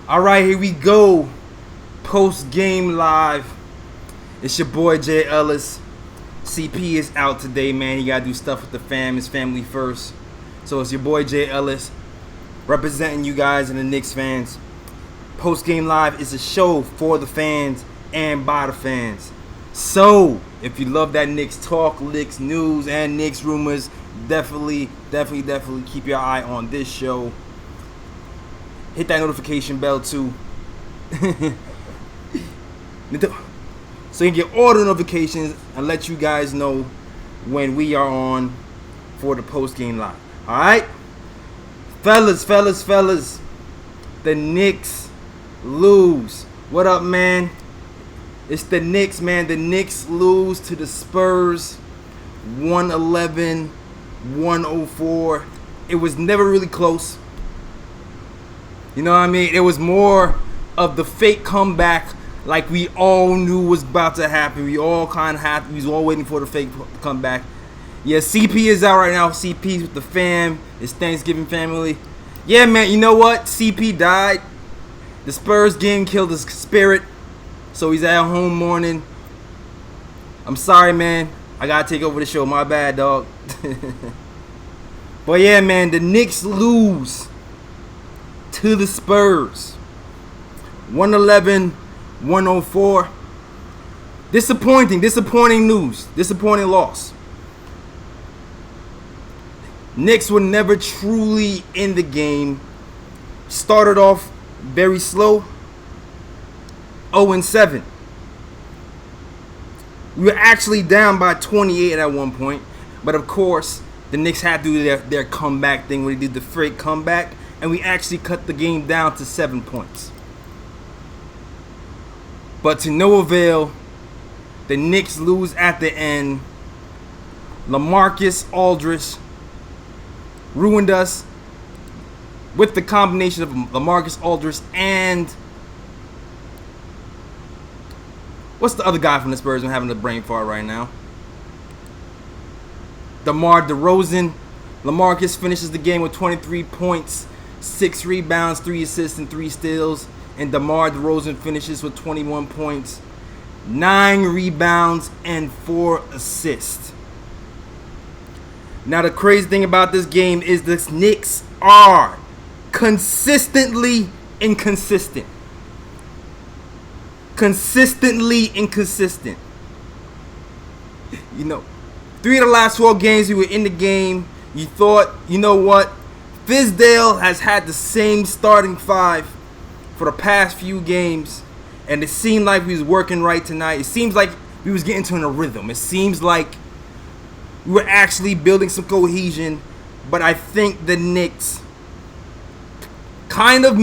All right, here we go. Post game live. It's your boy Jay Ellis. CP is out today, man. He gotta do stuff with the fam. His family first. So it's your boy Jay Ellis representing you guys and the Knicks fans. Post game live is a show for the fans and by the fans. So if you love that Knicks talk, Knicks news, and Knicks rumors, definitely keep your eye on this show. Hit that notification bell too. So you can get all the notifications and let you guys know when we are on for the post game live. Alright? Fellas. The Knicks lose. What up, man? It's the Knicks, man. The Knicks lose to the Spurs 111-104. It was never really close. You know what I mean? It was more of the fake comeback, like we all knew was about to happen. We all kind of had. We was all waiting for the fake comeback. Yeah, CP is out right now. CP's with the fam. It's Thanksgiving family. Yeah, man. You know what? CP died. The Spurs game killed his spirit, so he's at home mourning. I'm sorry, man. I gotta take over the show. My bad, dog. But yeah, man. The Knicks lose to the Spurs 111-104. Disappointing news. Disappointing loss. Knicks were never truly in the game. Started off very slow. 0-7. We were actually down by 28 at one point. But of course, the Knicks had to do their comeback thing when they did the fake comeback. And we actually cut the game down to 7 points. But to no avail, the Knicks lose at the end. LaMarcus Aldridge ruined us with the combination of LaMarcus Aldridge and what's the other guy from the Spurs? I'm having a brain fart right now. DeMar DeRozan. LaMarcus finishes the game with 23 points, 6 rebounds, 3 assists, and 3 steals. And DeMar DeRozan finishes with 21 points, 9 rebounds, and 4 assists. Now the crazy thing about this game is the Knicks are consistently inconsistent. Consistently inconsistent. You know, 3 of the last 12 games we were in the game. You thought, you know what? Fizdale has had the same starting 5 for the past few games, and it seemed like we was working right tonight. It seems like we was getting into a rhythm. It seems like we were actually building some cohesion, but I think the Knicks kind of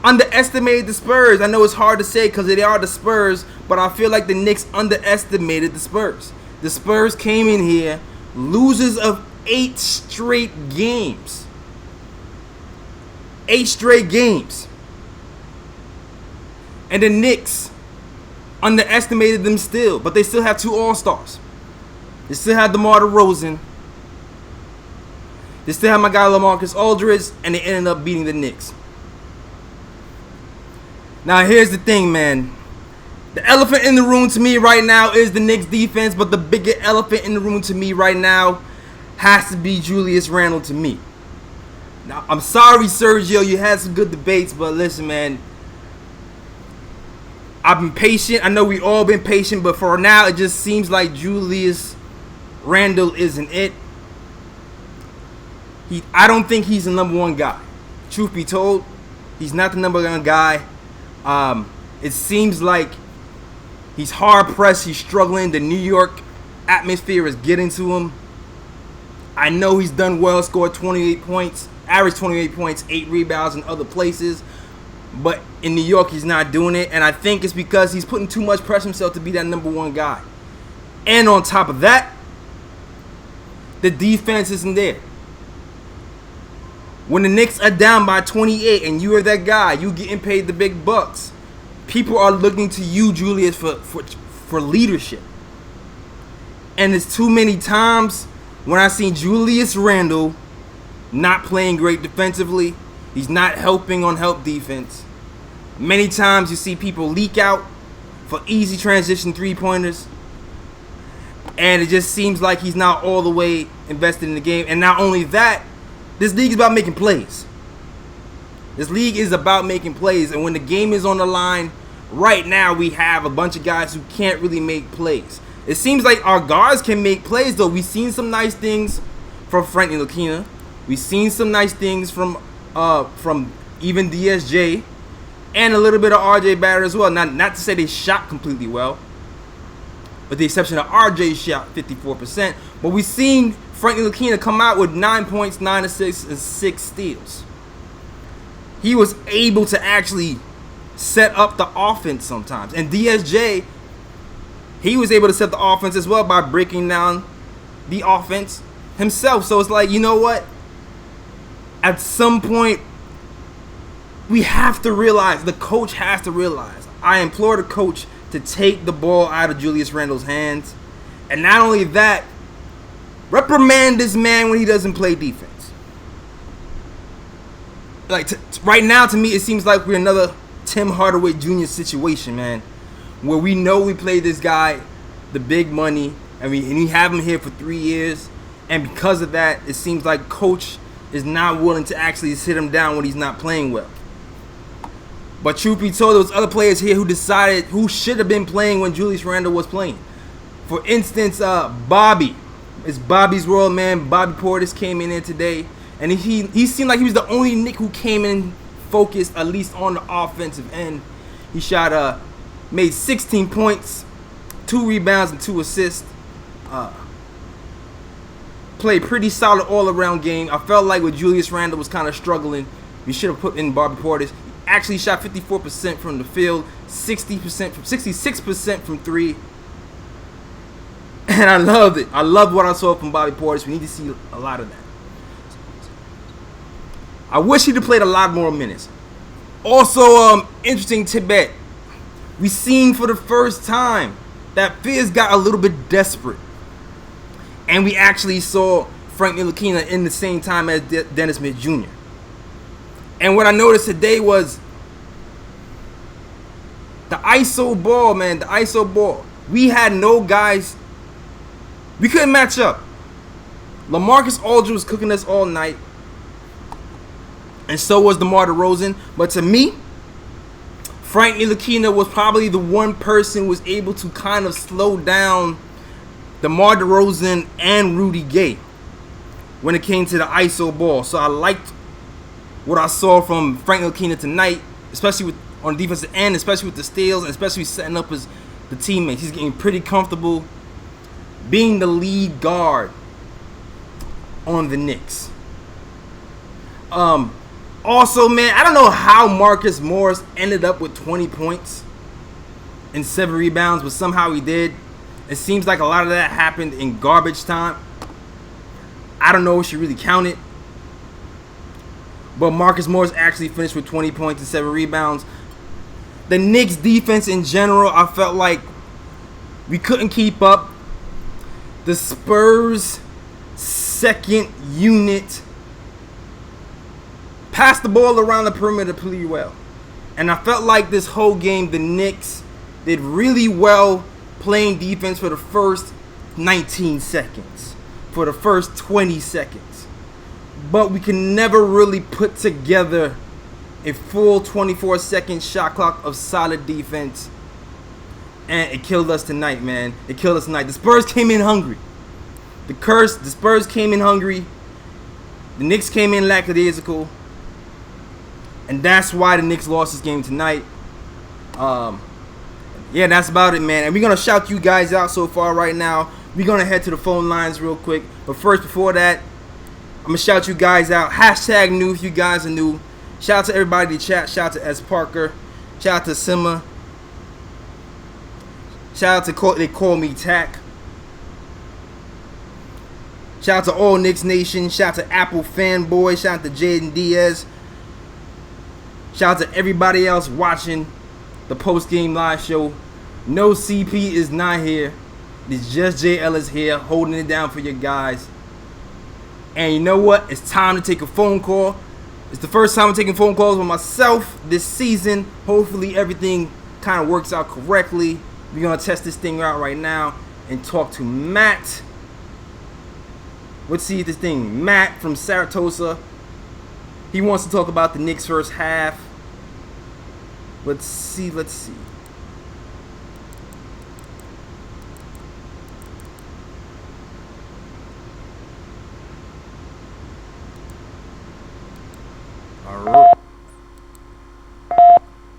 underestimated the Spurs. I know it's hard to say because they are the Spurs, but I feel like the Knicks underestimated the Spurs. The Spurs came in here losers of 8 straight games. 8 straight games. And the Knicks underestimated them still. But they still have 2 All-Stars. They still have DeMar DeRozan. They still have my guy LaMarcus Aldridge. And they ended up beating the Knicks. Now here's the thing, man. The elephant in the room to me right now is the Knicks defense. But the bigger elephant in the room to me right now has to be Julius Randle to me. Now, I'm sorry, Sergio, you had some good debates, but listen, man, I've been patient. I know we all been patient, but for now, it just seems like Julius Randle isn't it. I don't think he's the number 1 guy. Truth be told, he's not the number 1 guy. It seems like he's hard pressed. He's struggling. The New York atmosphere is getting to him. I know he's done well, scored 28 points, averaged 28 points, 8 rebounds in other places. But in New York, he's not doing it. And I think it's because he's putting too much pressure on himself to be that number 1 guy. And on top of that, the defense isn't there. When the Knicks are down by 28 and you are that guy, you getting paid the big bucks, people are looking to you, Julius, for leadership. And it's too many times when I seen Julius Randle not playing great defensively. He's not helping on help defense. Many times you see people leak out for easy transition three-pointers. And it just seems like he's not all the way invested in the game. And not only that, this league is about making plays. This league is about making plays. And when the game is on the line, right now we have a bunch of guys who can't really make plays. It seems like our guards can make plays, though. We've seen some nice things from Frank Ntilikina. We've seen some nice things from even DSJ. And a little bit of RJ Barrett as well. Not to say they shot completely well, with the exception of RJ shot 54%. But we've seen Frank Ntilikina come out with 9 points, 9 assists, and 6 steals. He was able to actually set up the offense sometimes. And DSJ, he was able to set the offense as well by breaking down the offense himself. So it's like, you know what? At some point, we have to realize, the coach has to realize, I implore the coach to take the ball out of Julius Randle's hands. And not only that, reprimand this man when he doesn't play defense. Like, right now, to me, it seems like we're another Tim Hardaway Jr. situation, man. Where we know we play this guy the big money, and we have him here for 3 years. And because of that, it seems like coach is not willing to actually sit him down when he's not playing well. But truth be told, there was other players here who decided who should have been playing when Julius Randle was playing. For instance, Bobby. It's Bobby's world, man. Bobby Portis came in there today, and he seemed like he was the only Knick who came in focused, at least on the offensive end. He shot, made 16 points, 2 rebounds, and 2 assists. Played pretty solid all-around game. I felt like with Julius Randle was kind of struggling, we should have put in Bobby Portis. Actually shot 54% from the field, 66% from 3. And I loved it. I loved what I saw from Bobby Portis. We need to see a lot of that. I wish he'd have played a lot more minutes. Also, interesting tidbit. We seen for the first time that Fizz got a little bit desperate. And we actually saw Frank Ntilikina in the same time as Dennis Smith Jr. And what I noticed today was the ISO ball, man. The ISO ball. We had no guys. We couldn't match up. LaMarcus Aldridge was cooking us all night. And so was DeMar DeRozan. But to me, Frank Ntilikina was probably the one person who was able to kind of slow down DeMar DeRozan and Rudy Gay when it came to the ISO ball. So I liked what I saw from Frank Ntilikina tonight, especially on the defensive end, especially with the steals, and especially setting up the teammates. He's getting pretty comfortable being the lead guard on the Knicks. Also, man, I don't know how Marcus Morris ended up with 20 points and 7 rebounds, but somehow he did. It seems like a lot of that happened in garbage time. I don't know if she really counted. But Marcus Morris actually finished with 20 points and 7 rebounds. The Knicks defense in general, I felt like we couldn't keep up. The Spurs second unit passed the ball around the perimeter pretty well. And I felt like this whole game, the Knicks did really well playing defense for the first 19 seconds, for the first 20 seconds. But we can never really put together a full 24-second shot clock of solid defense. And it killed us tonight, man. It killed us tonight. The Spurs came in hungry. The Spurs came in hungry. The Knicks came in lackadaisical. And that's why the Knicks lost this game tonight. Yeah, that's about it, man. And we're going to shout you guys out so far right now. We're going to head to the phone lines real quick. But first, before that, I'm going to shout you guys out. Hashtag new if you guys are new. Shout out to everybody in the chat. Shout out to S. Parker. Shout out to Simma. Shout out to They Call Me Tack. Shout out to all Knicks Nation. Shout out to Apple Fanboy. Shout out to Jaden Diaz. Shout out to everybody else watching the post-game live show. No CP is not here. It's just J. Ellis here holding it down for you guys. And you know what? It's time to take a phone call. It's the first time I'm taking phone calls with myself this season. Hopefully everything kind of works out correctly. We're going to test this thing out right now and talk to Matt. Let's see this thing. Matt from Saratoga. He wants to talk about the Knicks first half. Let's see. Alright.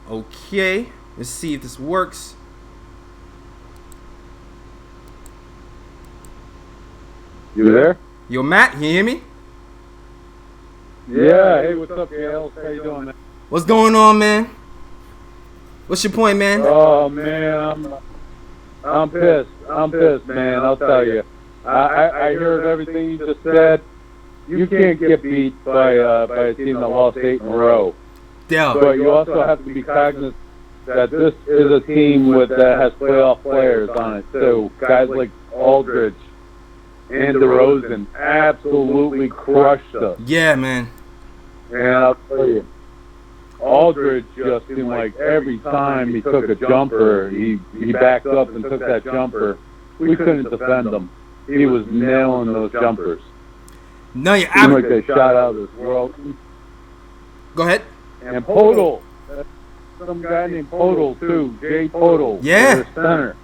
Okay. Let's see if this works. You there? Yo, Matt, can you hear me? Yeah. Hey, what's up, Gail? How you doing, man? What's going on, man? What's your point, man? Oh man, I'm pissed. I'm pissed, man. I'll tell you. I heard everything you just said. You can't get beat by a team that lost 8 in a row. Yeah. But you also have to be cognizant that this is a team that has playoff players on it too. Guys like Aldridge and DeRozan absolutely crushed us. Yeah, man. And I'll tell you, Aldridge just seemed like every time he took a jumper, he backed up and took that jumper. We couldn't defend him. He was nailing those jumpers. No, you're Seemed like they shot out of this world. Go ahead. And Podol, some guy named Podol too, Jay Podol. Yeah. The center.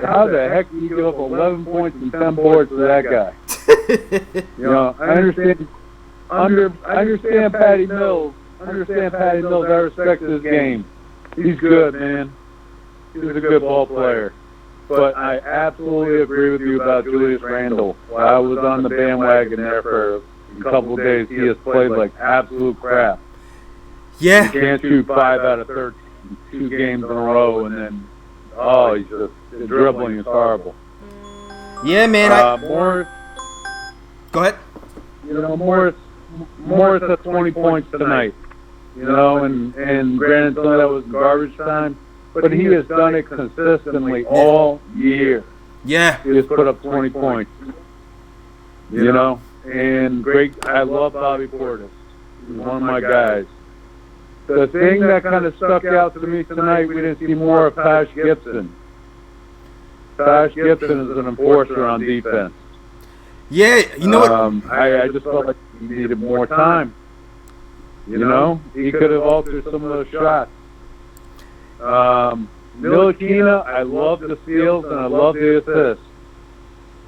How the heck do you give up 11 points and 10 boards to that guy? You know, I understand Patty Mills. I respect his game. He's good, man. He's a good ball player. But I absolutely agree with you about Julius Randle. I was on the bandwagon there for a couple of days. He has played like absolute crap. Yeah. He can't shoot 5 out of 13, 2 games in a row, and then, he's just, the dribbling is horrible. Yeah, man. Morris. Go ahead. You know, Morris had 20 points tonight. You know, and granted some of that was garbage time, but he has done it consistently all year. Yeah. He has put up 20 points. You know, and great. I love Bobby Portis. He's one of my guys. The thing that kind of stuck out to me tonight, we didn't see more of Taj Gibson. Taj Gibson is an enforcer on defense. Yeah, you know what? I just felt like he needed more time. You know, he could have altered some of those shots. Ntilikina, I love the steals and I love the assists,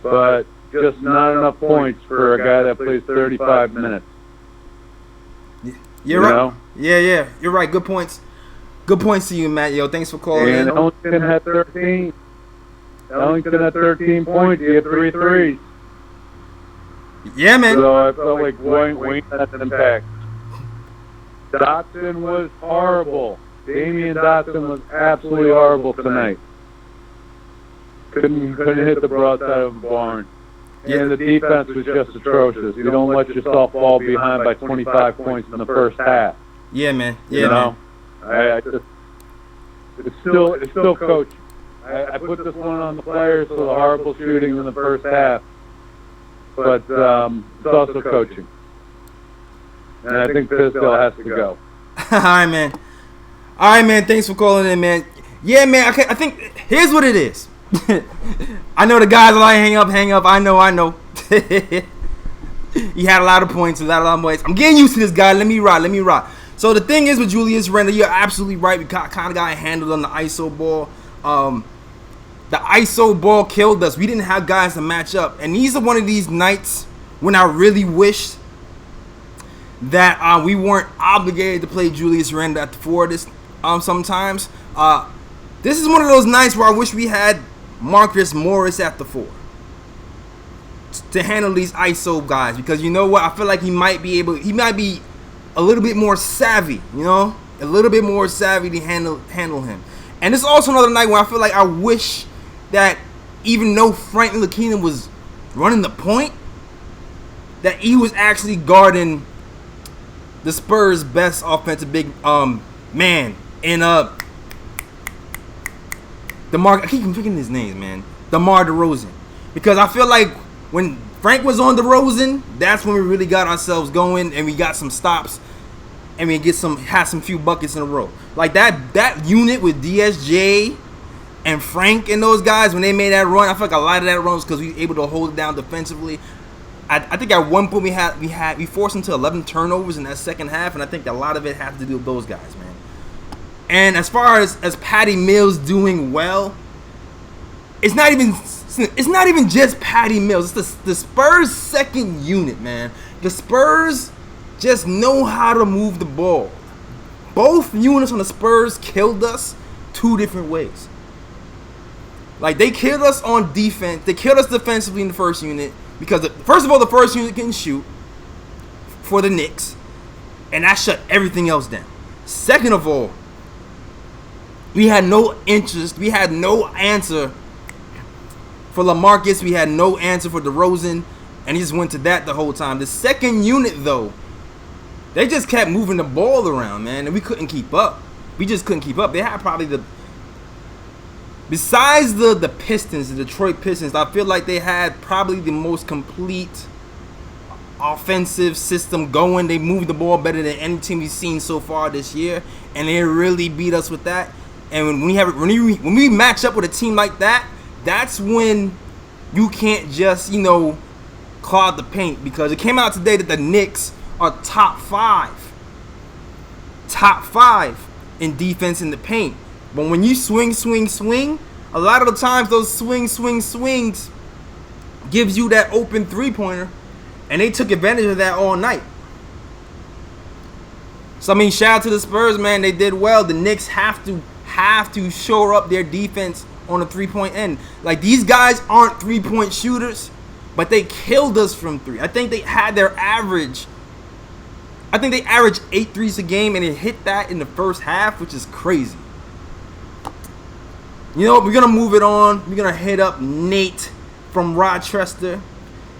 but just not enough points for a guy that plays 35 minutes. You're right. Yeah. You're right. Good points. Good points to you, Matt. Yo, thanks for calling in. And Ellington had 13. Ellington had 13 points. He had 3 threes. Yeah, man. So I felt like Wayne had an impact. Dotson was horrible. Damian Dotson was absolutely horrible tonight. Couldn't hit the broadside of the barn. And the defense was just atrocious. You don't let yourself fall behind by 25 points in the first half. Yeah, man. Yeah, you know? It's still coaching. I put this one on the players for the horrible shooting in the first half. But it's also coaching. And I think Fizdale has to go. All right, man. Thanks for calling in, man. Yeah, man. Okay, I think here's what it is. I know the guys are like hang up. I know. He had a lot of points, a lot of points. I'm getting used to this guy. Let me rock. So the thing is with Julius Randle, you're absolutely right. We kind of got handled on the ISO ball. The ISO ball killed us. We didn't have guys to match up. And these are one of these nights when I really wished that we weren't obligated to play Julius Randle at the 4 this sometimes. This is one of those nights where I wish we had Marcus Morris at the 4 to handle these ISO guys, because you know what? I feel like he might be a little bit more savvy, you know? A little bit more savvy to handle him. And it's also another night where I feel like I wish that even though Frank Ntilikina was running the point, that he was actually guarding the Spurs' best offensive big man in DeMar. I keep forgetting his name, man. DeMar DeRozan, because I feel like when Frank was on DeRozan, that's when we really got ourselves going and we got some stops and we had some few buckets in a row. Like that unit with DSJ and Frank and those guys, when they made that run, I feel like a lot of that run was because we were able to hold it down defensively. I think at one point we forced them to 11 turnovers in that second half, and I think a lot of it had to do with those guys, man. And as far as Patty Mills doing well, it's not even just Patty Mills. It's the Spurs' second unit, man. The Spurs just know how to move the ball. Both units on the Spurs killed us two different ways. Like, they killed us on defense. They killed us defensively in the first unit because, first of all, the first unit can shoot for the Knicks, and that shut everything else down. Second of all, we had no interest. We had no answer for LaMarcus. We had no answer for DeRozan, and he just went to that the whole time. The second unit, though, they just kept moving the ball around, man, and we couldn't keep up. We just couldn't keep up. They had probably besides the Pistons, the Detroit Pistons, I feel like they had probably the most complete offensive system going. They moved the ball better than any team we've seen so far this year, and they really beat us with that. And when we match up with a team like that, that's when you can't just, clog the paint, because it came out today that the Knicks are top five in defense in the paint. But when you swing, a lot of the times those swings gives you that open three-pointer, and they took advantage of that all night. So, shout out to the Spurs, man. They did well. The Knicks have to shore up their defense on the three-point end. Like, these guys aren't three-point shooters, but they killed us from three. I think they had their average. I think they averaged 8 threes a game, and they hit that in the first half, which is crazy. You know what? We're going to move it on. We're going to hit up Nate from Rochester.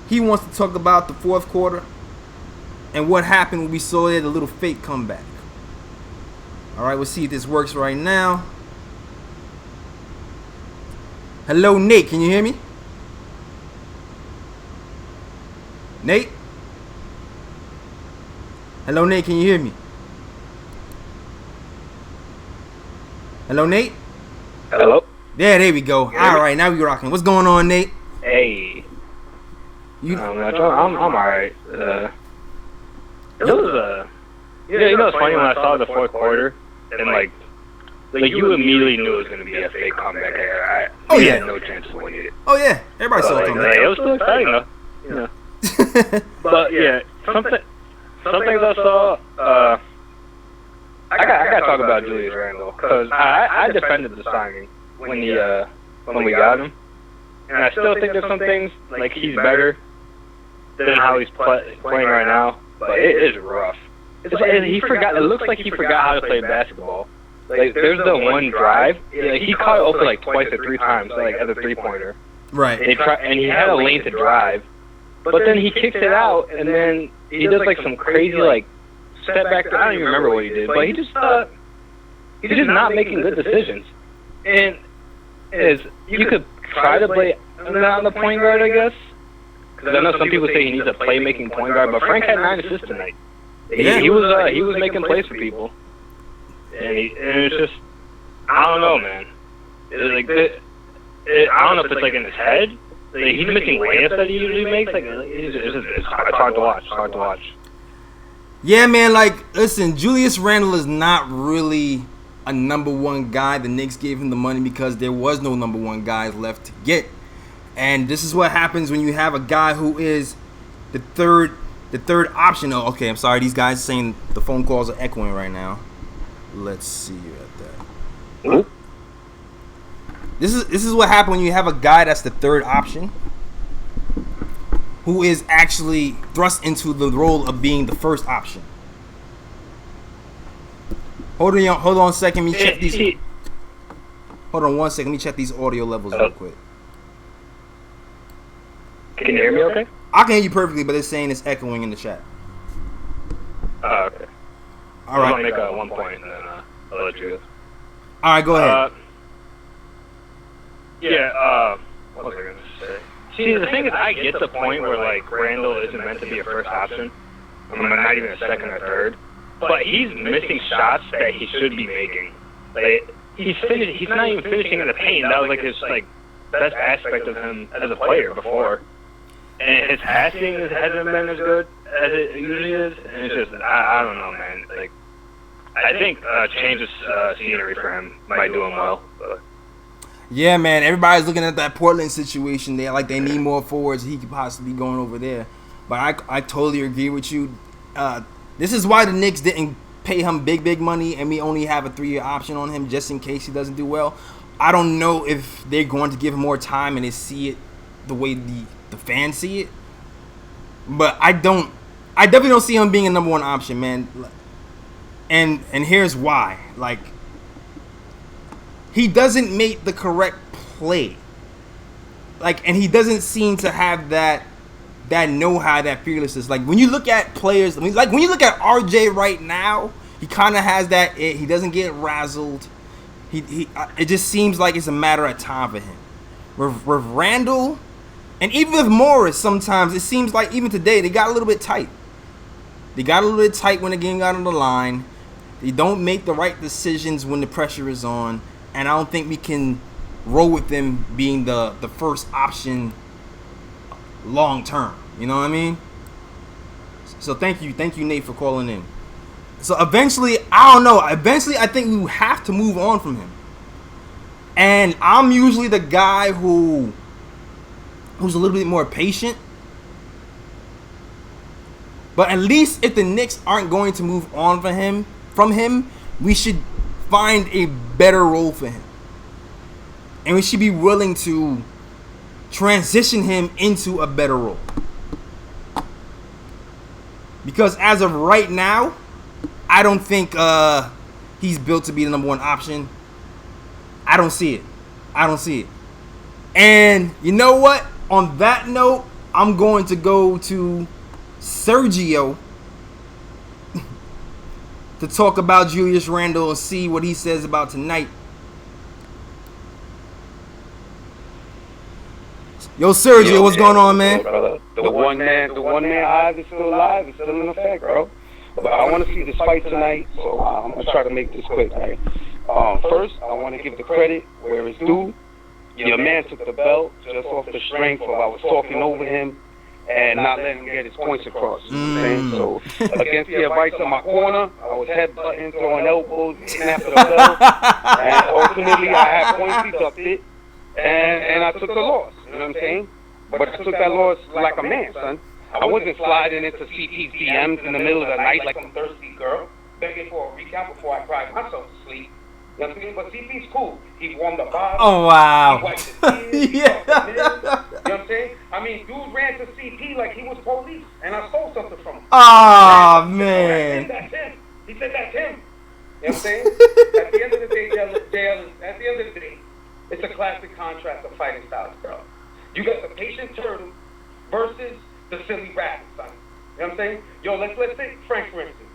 He wants to talk about the fourth quarter and what happened when we saw the little fake comeback. All right, we'll see if this works right now. Hello, Nate. Can you hear me? Nate? Hello, Nate. Can you hear me? Hello, Nate? Hello? Yeah, there we go. All right, now we rocking. What's going on, Nate? Hey. I'm alright. It was it's funny when I saw the fourth quarter and like you immediately knew it was gonna be a fake comeback. We had no chance of winning it. Oh yeah, everybody saw it coming. It was still exciting though. But yeah, some things I saw. I gotta talk about Julius Randle because I defended the signing when we got him, and I still think there's some things like he's better than how he's playing right now, but it is rough. He forgot. It looks like he forgot how to play basketball. Like there's the one drive, he caught it open like twice or three times, like at the 3-pointer. Right. And he had a lane to drive, but then he kicks it out, and then he does like some crazy like step back. I don't even remember what he did, but he's just not making good decisions. And you could try to play on the point guard, I guess, because I know some people say he needs a playmaking point guard, but Frank had 9 assists tonight. He was making plays for people, and it's just I don't know, man. I don't know if it's like in his head. Like, he's missing layups that he usually makes. Like it's hard to watch. It's hard to watch. Yeah, man, like, listen, Julius Randle is not really a number one guy. The Knicks gave him the money because there was no number one guys left to get. And this is what happens when you have a guy who is the third option. Oh, okay, I'm sorry. These guys are saying the phone calls are echoing right now. Let's see at that. Ooh. This is what happens when you have a guy that's the third option, who is actually thrust into the role of being the first option. Hold on a second. Let me check these. Hold on 1 second. Let me check these audio levels real quick. Can you hear me okay? I can hear you perfectly, but it's saying it's echoing in the chat. Oh, okay. All right. I'll make 1 point and then I'll let you go. All right, go ahead. What was I going to say? See, the thing is, I get the point where, like, Randall isn't meant to be a first option. Not even a second or third. But he's missing shots that he should be making. Like, he's not even finishing in the paint. That was, like, his, like, best aspect of him as a player before. And his passing hasn't been as good as it usually is. And it's just, I don't know, man. Like, I think change of scenery for him might do him well. But. Yeah, man. Everybody's looking at that Portland situation. They need more forwards. He could possibly be going over there. But I totally agree with you. This is why the Knicks didn't pay him big money, and we only have a 3-year option on him just in case he doesn't do well. I don't know if they're going to give him more time and they see it the way the fans see it. But I definitely don't see him being a number 1 option, man. And here's why. Like, he doesn't make the correct play. Like, and he doesn't seem to have that know-how, that fearlessness. Like, when you look at players, when you look at RJ right now, he kind of has that. He doesn't get razzled. It just seems like it's a matter of time for him. With Randall, and even with Morris, sometimes it seems like even today they got a little bit tight. They got a little bit tight when the game got on the line. They don't make the right decisions when the pressure is on, and I don't think we can roll with them being the first option long term. You know what I mean? So thank you, Nate, for calling in. So eventually, I don't know. Eventually, I think we have to move on from him. And I'm usually the guy who's a little bit more patient. But at least if the Knicks aren't going to move on from him, we should find a better role for him. And we should be willing to transition him into a better role. Because as of right now, I don't think he's built to be the number 1 option. I don't see it. And you know what? On that note, I'm going to go to Sergio to talk about Julius Randle and see what he says about tonight. Yo, Sergio, what's going on, man? The one man eyes is still alive. It's still in effect, bro. But I want to see this fight tonight, so I'm going to try to make this quick, right? First, I want to give the credit where it's due. Your man took the belt just off the strength of I was talking over him and not letting him get his points across. You know what I'm saying? So, against the advice of my corner, I was headbutting, throwing elbows, hitting after the belt. And ultimately, I had points deducted, and I took the loss. You know what I'm saying? But I took that loss like a man, son. I wasn't sliding into CP's DMs in the middle of the night like some thirsty girl, begging for a recap before I cried myself to sleep. You know what I'm saying? But CP's cool. He warmed the bottom. Oh, wow. He wiped his tears. Yeah. You know what I'm saying? I mean, dude ran to CP like he was police, and I stole something from him. Oh, man. That's him. He said that's him. You know what I'm saying? At the end of the day, at the end of the day, it's a classic contrast of fighting styles, bro. You got the patient turtle versus the silly rabbit, son. You know what I'm saying? Yo, let's take Frank, for instance.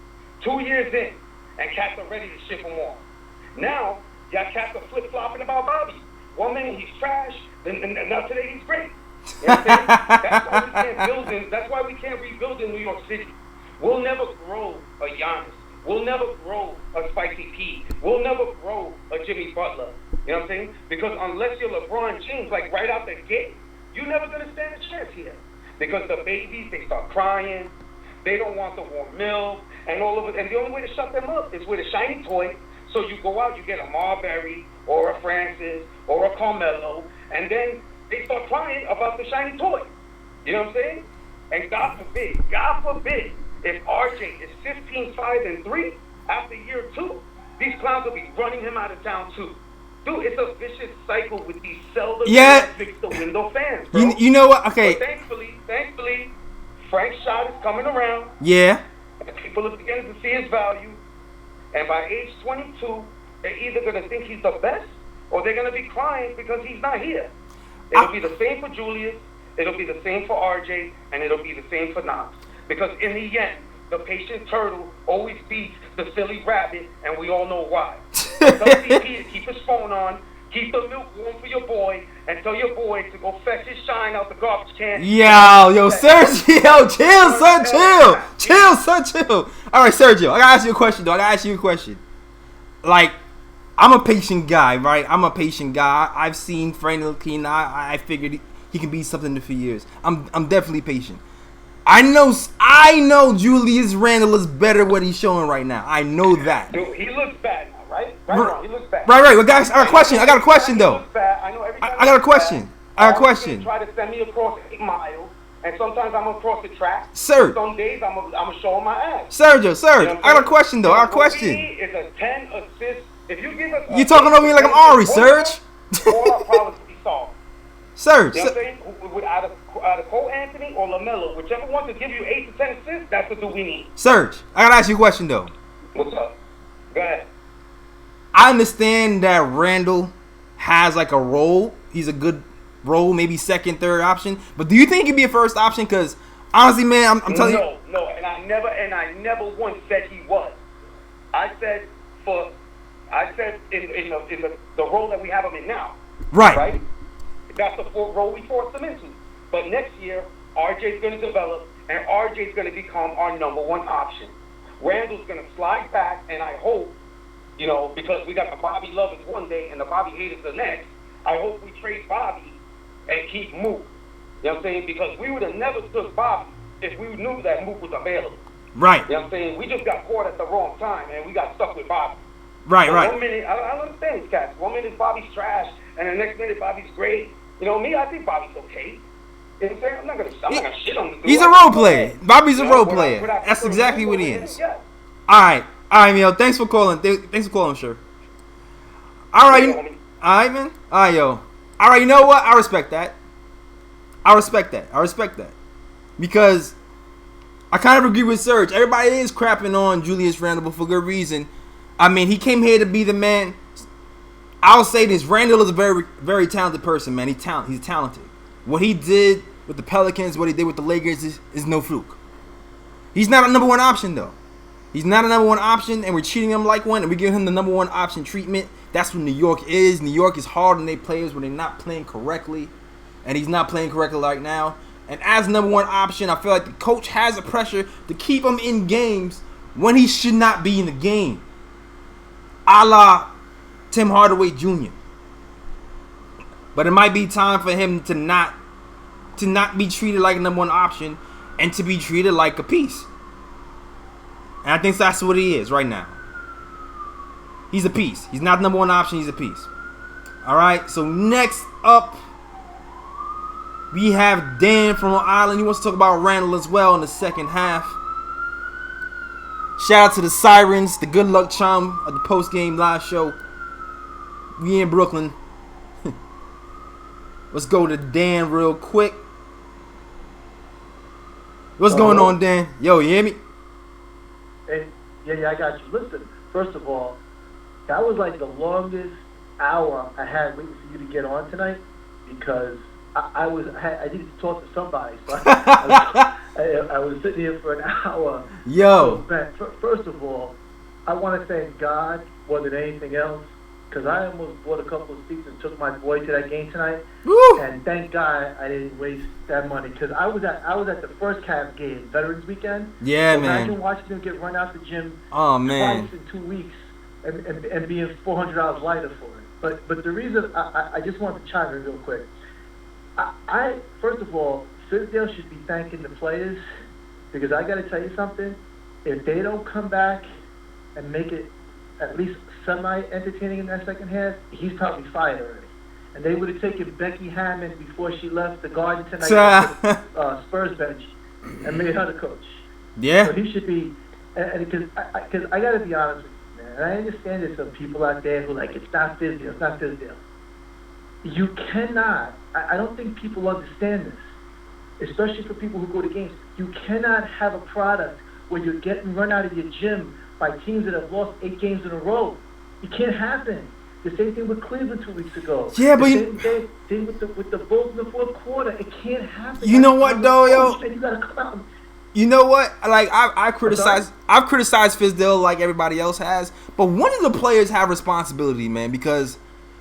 2 years in, and cats are ready to ship him off. Now, y'all cats are flip-flopping about Bobby. One minute he's trash, and now today he's great. You know what I'm saying? That's why we can't rebuild in New York City. We'll never grow a Giannis. We'll never grow a Spicy P. We'll never grow a Jimmy Butler. You know what I'm saying? Because unless you're LeBron James, like right out the gate, you're never going to stand a chance here. Because the babies, they start crying. They don't want the warm milk and all of it. And the only way to shut them up is with a shiny toy. So you go out, you get a Marbury or a Francis or a Carmelo, and then they start crying about the shiny toy. You know what I'm saying? And God forbid, if RJ is 15-5-3 after year 2, these clowns will be running him out of town too. Dude, it's a vicious cycle with these seldom fix the window fans, bro. You know what? Okay. But thankfully, Frank's shot is coming around. Yeah. And people are beginning to see his value. And by age 22, they're either going to think he's the best or they're going to be crying because he's not here. It'll be the same for Julius, it'll be the same for RJ, and it'll be the same for Knox. Because in the end, the patient turtle always beats the silly rabbit, and we all know why. Tell CP to keep his phone on, Keep the milk warm for your boy, and tell your boy to go fetch his shine out the garbage can. Yo, Sergio, chill, son, chill. All right, Sergio, I gotta ask you a question, though. Like, I'm a patient guy, right? I've seen Frank Keen. I figured he can be something for years. I'm definitely patient. I know Julius Randle is better what he's showing right now. I know that. Dude, he looks bad now, right? Right, he looks bad. Right. Well, guys, I got a question though. I got a question. Try to send me across 8 miles, and sometimes I'm across the track. Sir. Some days I'm showing my ass. Sergio, I got a question though. What we need is a 10 assist. If you give us, you talking over me like I'm Ari, Serge. All our problems will be solved. Serge. You know what I'm saying? Either Cole Anthony or LaMelo, whichever one to give you 8 to 10 assists, that's the dude we need. Serge, I gotta ask you a question though. What's up? Go ahead. I understand that Randall has like a role. He's a good role, maybe second, third option. But do you think he could be a first option? Because honestly, man, I'm telling you. No, and I never once said he was. I said in the role that we have him in now. Right. That's the role we forced him into. But next year, RJ's going to develop, and RJ's going to become our number one option. Randall's going to slide back, and I hope, because we got the Bobby lovers one day and the Bobby haters the next, I hope we trade Bobby and keep Mook. You know what I'm saying? Because we would have never took Bobby if we knew that Mook was available. Right. You know what I'm saying? We just got caught at the wrong time, and we got stuck with Bobby. Right. 1 minute, I don't understand these cats. 1 minute Bobby's trash, and the next minute Bobby's great. Me, I think Bobby's okay. You know what I'm saying? I'm not gonna shit on the dude. He's a role player. Bobby's a role player. That's exactly what he is. Yeah. All right, yo. Thanks for calling. Thanks for calling, sure. All right, man. All right, yo. All right, you know what? I respect that. Because I kind of agree with Serge. Everybody is crapping on Julius Randle for good reason. I mean, he came here to be the man. I'll say this: Randle is a very, very talented person, man. He's talented. What he did with the Pelicans, what he did with the Lakers is no fluke. He's not a number one option, though. He's not a number one option, and we're treating him like one, and we give him the number one option treatment. That's what New York is. New York is hard on their players when they're not playing correctly, and he's not playing correctly right now. And as number one option, I feel like the coach has a pressure to keep him in games when he should not be in the game. A la Tim Hardaway Jr. But it might be time for him to not be treated like a number one option and to be treated like a piece. And I think that's what he is right now. He's a piece. He's not the number one option. He's a piece. All right. So next up, we have Dan from Long Island. He wants to talk about Randall as well in the second half. Shout out to the Sirens, the good luck charm of the post-game live show. We in Brooklyn. Let's go to Dan real quick. What's going on, Dan? Yo, you hear me? Hey, yeah, I got you. Listen, first of all, that was like the longest hour I had waiting for you to get on tonight because I needed to talk to somebody. So I was sitting here for an hour. Yo. So, first of all, I want to thank God more than anything else because I almost bought a couple of seats and took my boy to that game tonight. Woo! And thank God I didn't waste that money because I was at the first Cavs game, Veterans Weekend. Yeah, so man. Imagine watching him get run out the gym man. twice in 2 weeks and being $400 lighter for it. But the reason I just wanted to chime in real quick. I first of all, Fizdale should be thanking the players because I got to tell you something. If they don't come back and make it at least semi-entertaining in that second half, he's probably fired already. And they would have taken Becky Hammond before she left the Garden tonight to Spurs bench and made her the coach. Yeah. So he should be, and because I got to be honest with you, man. And I understand there's some people out there who like it's not Fizdale. You cannot. I don't think people understand this, especially for people who go to games. You cannot have a product where you're getting run out of your gym by teams that have lost 8 games in a row. It can't happen. The same thing with Cleveland 2 weeks ago. Yeah, but same thing with the Bulls in the fourth quarter. It can't happen. You know what, though, yo? You gotta come out. You know what? Like I've criticized Fizdale like everybody else has, but one of the players have responsibility, man, because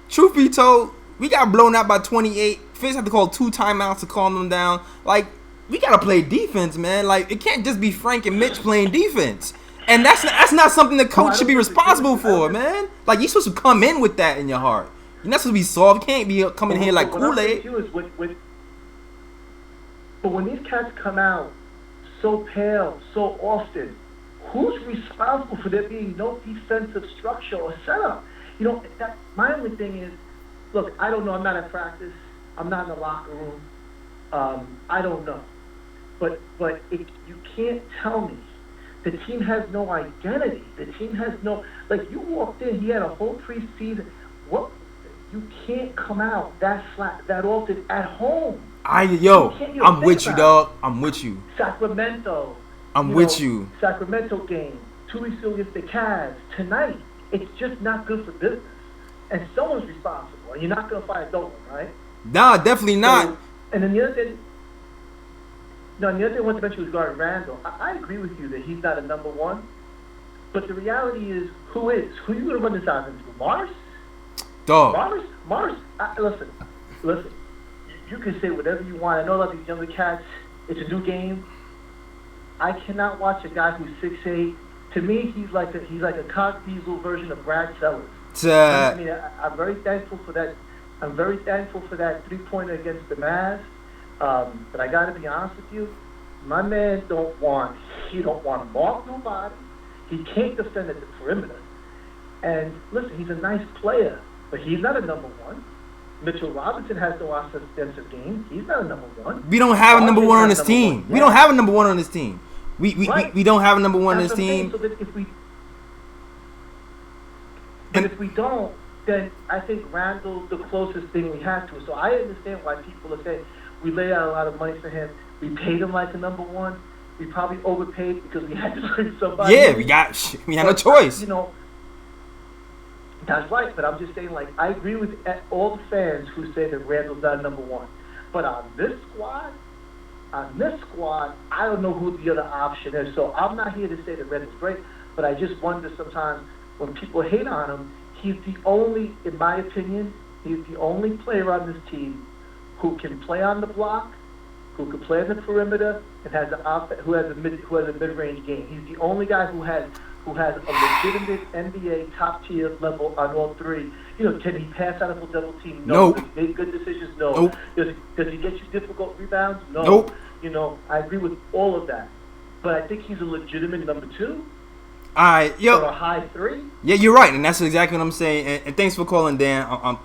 truth be told, we got blown out by 28. Fans have to call 2 timeouts to calm them down. Like, we gotta play defense, man. Like, it can't just be Frank and Mitch playing defense. And that's not something the coach should be responsible for, man. Like, you're supposed to come in with that in your heart. You're not supposed to be soft. You can't be coming here like Kool-Aid. But when these cats come out so pale, so often, who's responsible for there being no defensive structure or setup? You know, my only thing is, look, I don't know. I'm not at practice. I'm not in the locker room. I don't know. But you can't tell me the team has no identity. The team has no, like, you walked in, he had a whole preseason. What? You can't come out that flat, that often at home. I'm with you, dog. I'm with you. Sacramento. I'm with you. Sacramento game. 2 weeks ago against the Cavs. Tonight, it's just not good for business. And someone's responsible. And you're not going to fire Dolan, right? Nah, definitely not. So, and then the other thing, I want to mention was guarding Randall. I agree with you that he's not a number one. But the reality is, who is? Who are you going to run this out into? Morris? Dog. Morris. Listen. You can say whatever you want. I know about these younger cats. It's a new game. I cannot watch a guy who's 6'8". To me, he's like a Cock Diesel version of Brad Sellers. I mean, I'm very thankful for that. I'm very thankful for that 3-pointer against the Mavs. But I got to be honest with you, my man don't want to mark nobody. He can't defend at the perimeter. And listen, he's a nice player, but he's not a number one. Mitchell Robinson has no offensive game. He's not a number one. We don't have a number one on this team. We don't have a number one on this team. We don't have a number one on this team. So that if we don't, then I think Randall's the closest thing we have to. So I understand why people are saying we laid out a lot of money for him. We paid him like a number one. We probably overpaid because we had to bring somebody. Yeah, we had no choice. You know, that's right. But I'm just saying, like, I agree with all the fans who say that Randall's not number one. But on this squad, I don't know who the other option is. So I'm not here to say that Randall's great, but I just wonder sometimes when people hate on him, he's the only, in my opinion, he's the only player on this team who can play on the block, who can play on the perimeter, and who has a mid-range game. He's the only guy who has a legitimate NBA top-tier level on all three. You know, can he pass out of a double team? No. Nope. Does he make good decisions? No. Nope. Does he get you difficult rebounds? No. Nope. You know, I agree with all of that. But I think he's a legitimate number two. All right, yo. Or a high three. Yeah, you're right, and that's exactly what I'm saying. And thanks for calling, Dan.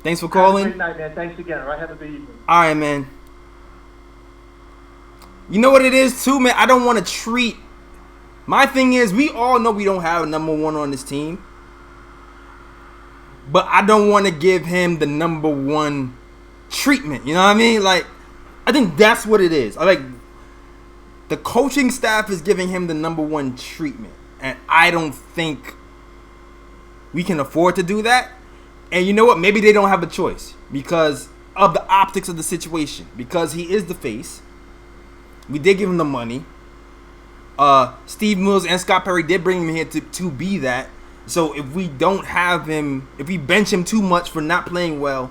Thanks for calling. Have a great night, man. Thanks again. All right, have a good evening. All right, man. You know what it is, too, man? I don't want to treat... My thing is, we all know we don't have a number one on this team. But I don't want to give him the number one treatment. You know what I mean? Like, I think that's what it is. The coaching staff is giving him the number one treatment. And I don't think we can afford to do that. And you know what? Maybe they don't have a choice because of the optics of the situation. Because he is the face. We did give him the money. Steve Mills and Scott Perry did bring him here to be that. So if we don't have him, if we bench him too much for not playing well,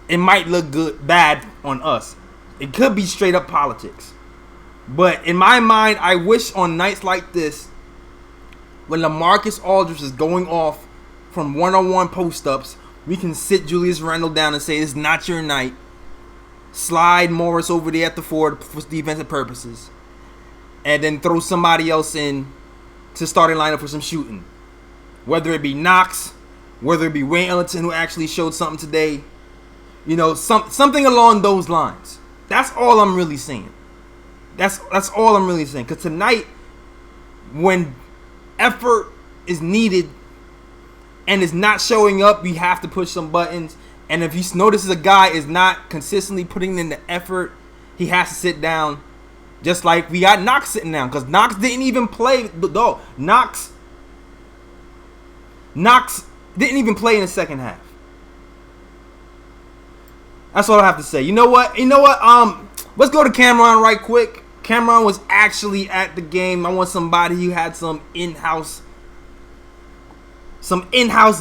it might look bad on us. It could be straight up politics. But in my mind, I wish on nights like this, when LaMarcus Aldridge is going off from one-on-one post-ups, we can sit Julius Randle down and say, it's not your night. Slide Morris over there at the forward for defensive purposes. And then throw somebody else in to starting lineup for some shooting. Whether it be Knox, whether it be Wayne Ellington, who actually showed something today. You know, something along those lines. That's all I'm really saying. That's all I'm really saying. Because tonight, when effort is needed and is not showing up, we have to push some buttons. And if you notice a guy is not consistently putting in the effort, he has to sit down. Just like we got Knox sitting down. Because Knox didn't even play. Though Knox didn't even play in the second half. That's all I have to say. You know what? Let's go to Cameron right quick. Cameron was actually at the game. I want somebody who had some in-house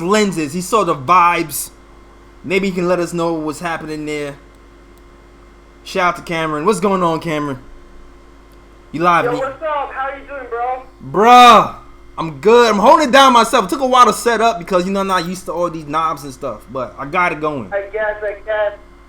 lenses. He saw the vibes Maybe he can let us know what's happening there. Shout out to Cameron. What's going on, Cameron? You live? Yo, what's up? How you doing, bro? Bruh, I'm good. I'm holding it down myself. It took a while to set up because, you know, I'm not used to all these knobs and stuff. But I got it going. I guess.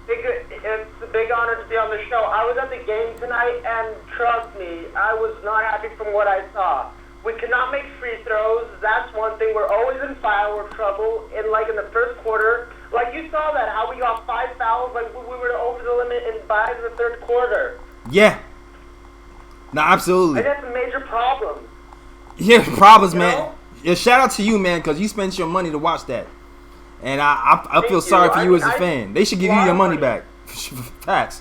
It's a big honor to be on the show. I was at the game tonight, and trust me, I was not happy from what I saw. We cannot make free throws. That's one thing. We're always in foul trouble. In the first quarter, like you saw that, how we got 5 fouls, like we were over the limit by the third quarter. Yeah. No, absolutely. And that's a major problem. Yeah, problems, You man. know? Yeah, shout out to you, man, because you spent your money to watch that. And I feel sorry for you as a fan. They should give you your money back. Facts.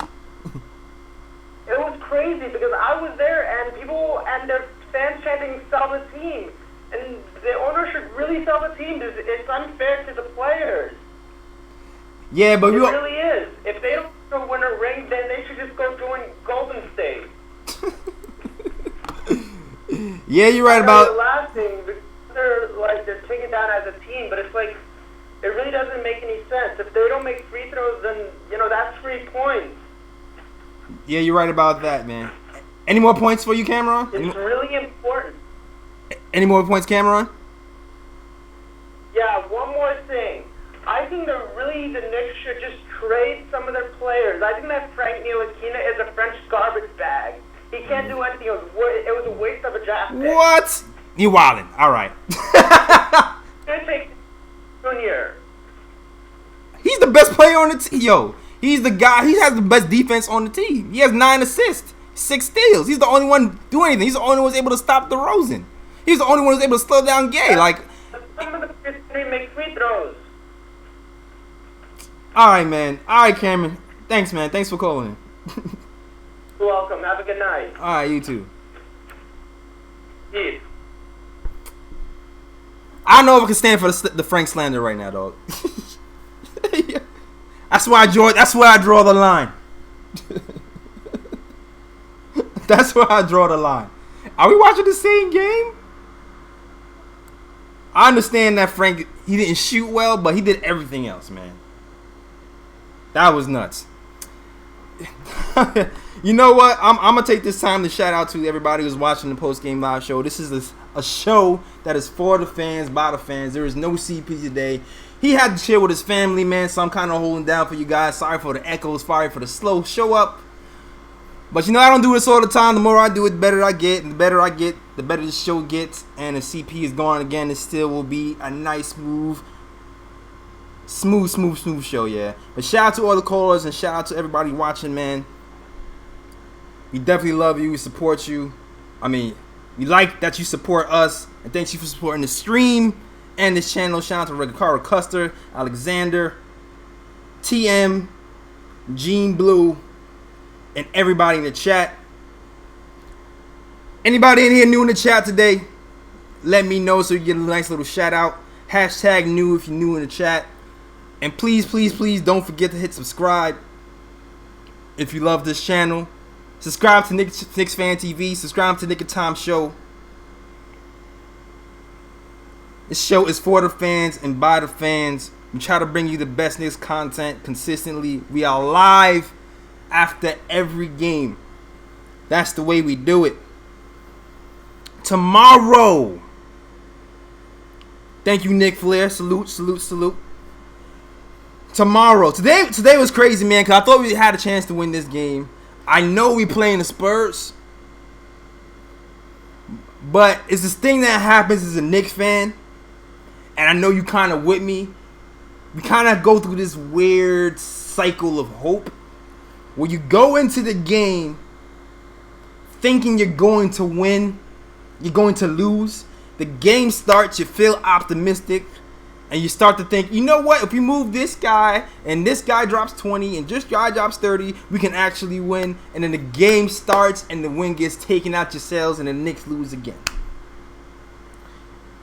It was crazy because I was there and people and their fans chanting "sell the team," and the owner should really sell the team. It's unfair to the players. Yeah, but It you. really is. If they don't win a ring, then they should just go join Golden State. Yeah, you're right The about. last thing, they're taken down as a team, but it's like it really doesn't make any sense. If they don't make free throws, then that's 3 points. Yeah, you're right about that, man. Any more points for you, Cameron? It's really important. Any more points, Cameron? Yeah, one more thing. I think that really the Knicks should just trade some of their players. I think that Frank Ntilikina is a French garbage bag. He can't do anything. It was a waste of a draft pick. What? You wildin'. All right. Should take Junior. He's the best player on the team. Yo, he's the guy. He has the best defense on the team. He has 9 assists, 6 steals. He's the only one doing anything. He's the only one who's able to stop DeRozan. He's the only one who's able to slow down Gay. Like, Some of the players didn't make free throws. all right, man. All right, Cameron. Thanks, man. Thanks for calling. You're welcome. Have a good night. All right, you too. Peace. I don't know if I can stand for the Frank slander right now, dog. That's why I draw the line. That's where I draw the line. Are we watching the same game? I understand that Frank, he didn't shoot well, but he did everything else, man. That was nuts. You know what? I'm going to take this time to shout out to everybody who's watching the post-game live show. This is a show that is for the fans, by the fans. There is no CP today. He had to chill with his family, man, so I'm kind of holding down for you guys. Sorry for the echoes. Sorry for the slow show up. But, I don't do this all the time. The more I do it, the better I get. And the better I get, the better the show gets. And if CP is gone again, it still will be a nice, smooth show, yeah. But shout out to all the callers and shout out to everybody watching, man. We definitely love you. We support you. We like that you support us. And thanks you for supporting the stream and this channel. Shout out to Ricardo Custer, Alexander, TM, Gene Blue, and everybody in the chat. Anybody in here new in the chat today, let me know so you get a nice little shout out. Hashtag new if you're new in the chat. And please, please, please don't forget to hit subscribe if you love this channel. Subscribe to KnicksFanTV. Subscribe to Nick and Tom Show. This show is for the fans and by the fans. We try to bring you the best Knicks content consistently. We are live after every game. That's the way we do it. Tomorrow. Thank you, Nick Flair. Salute, salute, salute. Tomorrow. Today was crazy, man, because I thought we had a chance to win this game. I know we playing the Spurs. But it's this thing that happens as a Knicks fan. And I know you kind of with me. We kind of go through this weird cycle of hope. Where you go into the game thinking you're going to win. You're going to lose. The game starts, you feel optimistic. And you start to think, you know what? If we move this guy and this guy drops 20 and this guy drops 30, we can actually win. And then the game starts and the win gets taken out your cells and the Knicks lose again.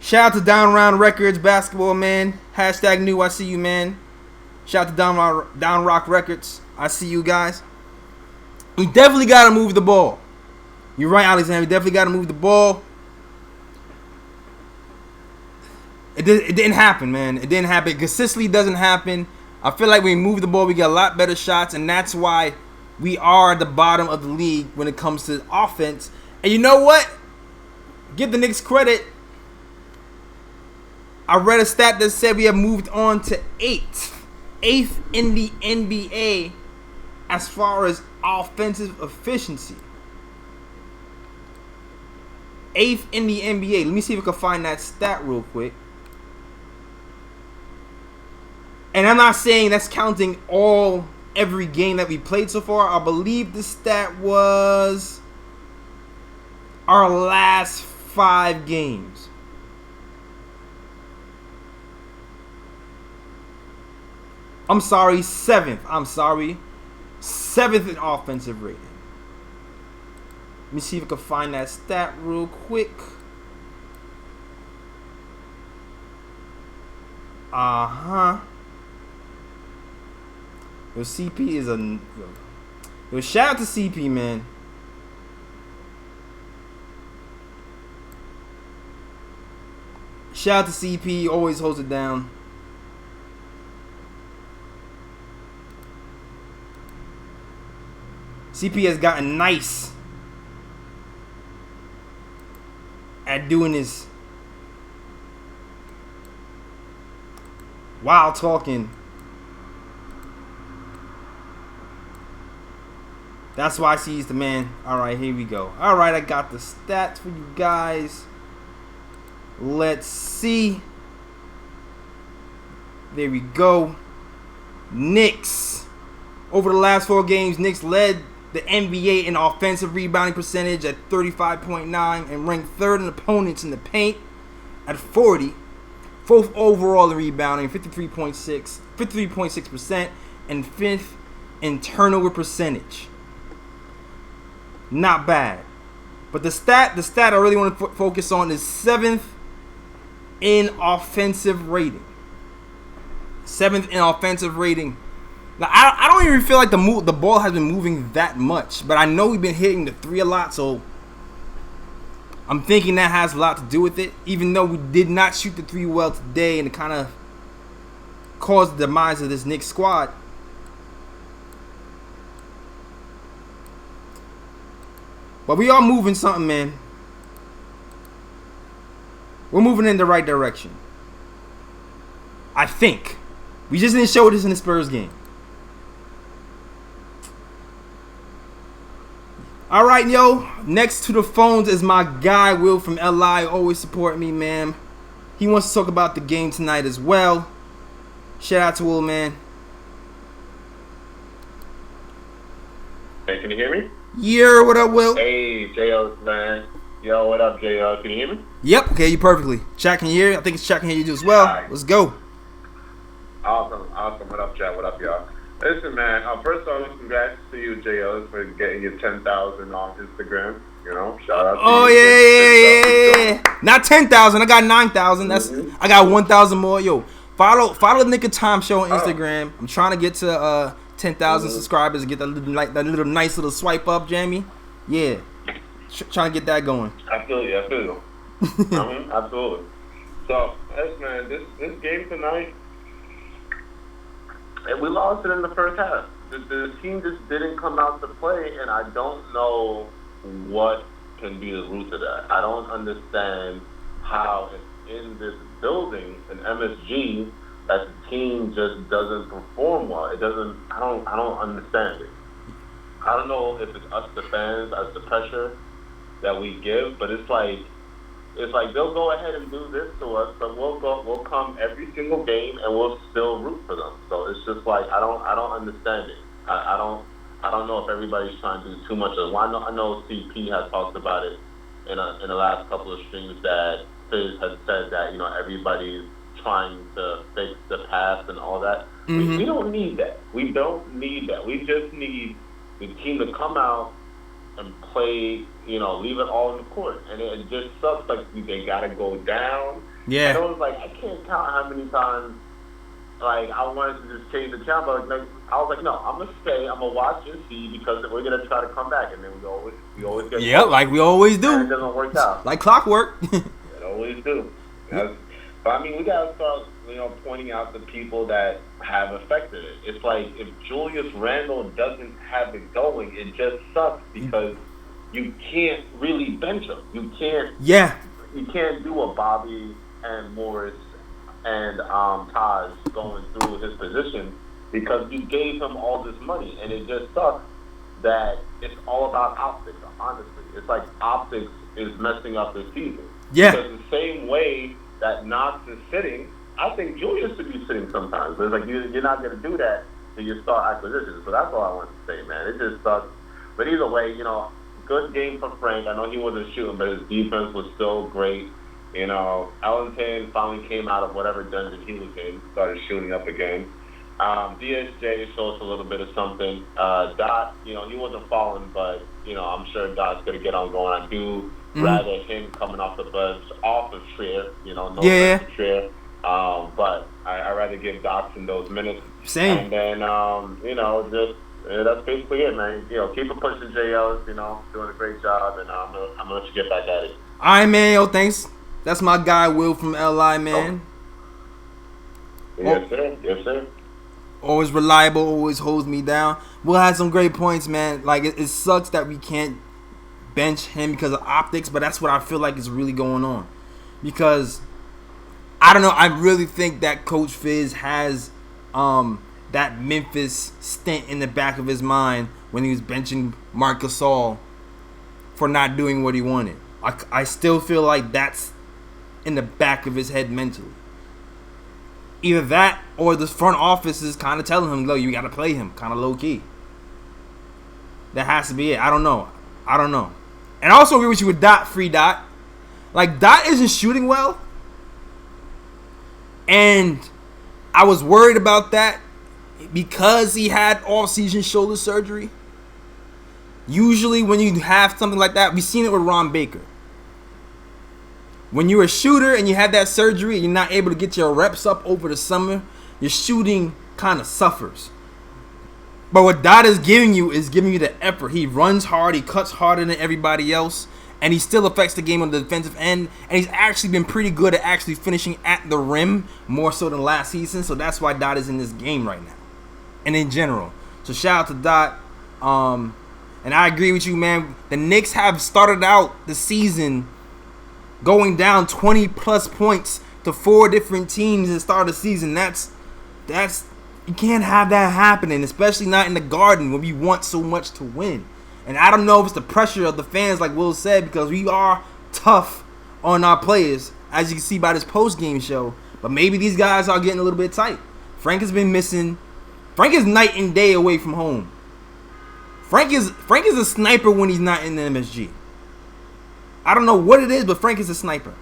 Shout out to Down Round Records, basketball, man. Hashtag new, I see you, man. Shout out to Down Rock Records. I see you guys. We definitely got to move the ball. You're right, Alexander. We definitely got to move the ball. It didn't happen, man. It didn't happen. Consistently doesn't happen. I feel like when we move the ball, we get a lot better shots, and that's why we are at the bottom of the league when it comes to offense. And you know what? Give the Knicks credit. I read a stat that said we have moved on to 8th in the NBA as far as offensive efficiency. 8th in the NBA. Let me see if I can find that stat real quick. And I'm not saying that's counting every game that we played so far. I believe the stat was our last 5 games. I'm sorry, 7th. 7th in offensive rating. Let me see if I can find that stat real quick. Yo, CP is yo, shout out to CP, man. Shout out to CP, always holds it down. CP has gotten nice at doing this while talking. That's why I see he's the man. Alright, here we go. Alright, I got the stats for you guys. Let's see. There we go. Knicks. Over the last 4 games, Knicks led the NBA in offensive rebounding percentage at 35.9 and ranked 3rd in opponents in the paint at 40. 4th overall in rebounding, 53.6%, and 5th in turnover percentage. Not bad. But the stat I really want to focus on is 7th in offensive rating. 7th in offensive rating. Now, I don't even feel like the ball has been moving that much, but I know we've been hitting the 3 a lot, so I'm thinking that has a lot to do with it. Even though we did not shoot the 3 well today, and it kind of caused the demise of this Knicks squad. But we are moving something, man. We're moving in the right direction. I think. We just didn't show this in the Spurs game. All right, yo. Next to the phones is my guy, Will from LI. Always support me, man. He wants to talk about the game tonight as well. Shout out to Will, man. Hey, can you hear me? Yeah, what up, Will? Hey, JL, man. Yo, what up, JL? Can you hear me? Yep, okay, you perfectly. Chat can hear you. I think it's Chat can hear you as well. Right. Let's go. Awesome. What up, chat? What up, y'all? Listen, man. First of all, congrats to you, JL, for getting your 10,000 on Instagram. You know, shout out to you. Yeah. Not 10,000. I got 9,000. I got 1,000 more. Yo, follow the Nick of Time show on Instagram. I'm trying to get to 10,000 subscribers and get that little nice little swipe up, Jamie. Yeah, trying to get that going. I feel you. Absolutely. So, man, this game tonight. And we lost it in the first half. The team just didn't come out to play, and I don't know what can be the root of that. I don't understand how in this building, in MSG, that the team just doesn't perform well. It doesn't. I don't understand it. I don't know if it's us, the fans, as the pressure that we give, but it's like they'll go ahead and do this to us, but we'll come every single game and we'll still root for them. So it's just like I don't understand it. I don't know if everybody's trying to do too much of it. Well, I know CP has talked about it in the last couple of streams that Fizz has said that everybody's trying to fix the past and all that. Mm-hmm. We don't need that. We don't need that. We just need the team to come out and play, leave it all in the court. And it just sucks, like, they got to go down. Yeah. And it was like, I can't count how many times, like, I wanted to just change the channel, but I was like, no, I'm going to stay, I'm going to watch and see, because we're going to try to come back. And then we always get like we always do. And it doesn't work out. Like clockwork. It always do. But I mean, we gotta start, pointing out the people that have affected it. It's like if Julius Randle doesn't have it going, it just sucks because you can't really bench him. You can't. Yeah. You can't do a Bobby and Morris and Taj going through his position because you gave him all this money, and it just sucks that it's all about optics. Honestly, it's like optics is messing up the season. Yeah. Because the same way that Knox is sitting, I think Julius should be sitting sometimes. But it's like you're not going to do that to your star acquisitions. So that's all I want to say, man. It just sucks. But either way, good game for Frank. I know he wasn't shooting, but his defense was still great. Ellington finally came out of whatever dungeon he was in, started shooting up again. DSJ showed us a little bit of something. Dot, he wasn't falling, but, I'm sure Dot's going to get on going. I do rather him coming off the bench, off of Trier, no offense to Trier. But I'd rather give Dotson those minutes. Same. And then, that's basically it, man. Keep it pushing, J. Ellis, doing a great job, and I'm gonna let you get back at it. All right, man. Yo, thanks. That's my guy, Will from LI, man. Yes, sir. Yes, sir. Always reliable, always holds me down. Will had some great points, man. Like, it sucks that we can't bench him because of optics, but that's what I feel like is really going on. Because, I don't know, I really think that Coach Fizz has that Memphis stint in the back of his mind when he was benching Marc Gasol for not doing what he wanted. I still feel like that's in the back of his head mentally. Either that or the front office is kind of telling him, you got to play him, kind of low-key. That has to be it. I don't know. And I also agree with you with Dot, free Dot. Like, Dot isn't shooting well. And I was worried about that because he had off-season shoulder surgery. Usually when you have something like that, we've seen it with Ron Baker. When you're a shooter and you have that surgery and you're not able to get your reps up over the summer, your shooting kind of suffers. But what Dot is giving you the effort. He runs hard, he cuts harder than everybody else, and he still affects the game on the defensive end. And he's actually been pretty good at actually finishing at the rim, more so than last season. So that's why Dot is in this game right now. And in general. So shout out to Dot. And I agree with you, man. The Knicks have started out the season going down 20 plus points to 4 different teams at the start of the season. That's you can't have that happening, especially not in the Garden when we want so much to win. And I don't know if it's the pressure of the fans, like Will said, because we are tough on our players, as you can see by this post-game show. But maybe these guys are getting a little bit tight. Frank has been missing. Frank is night and day away from home. Frank is a sniper when he's not in the MSG. I don't know what it is, but Frank is a sniper.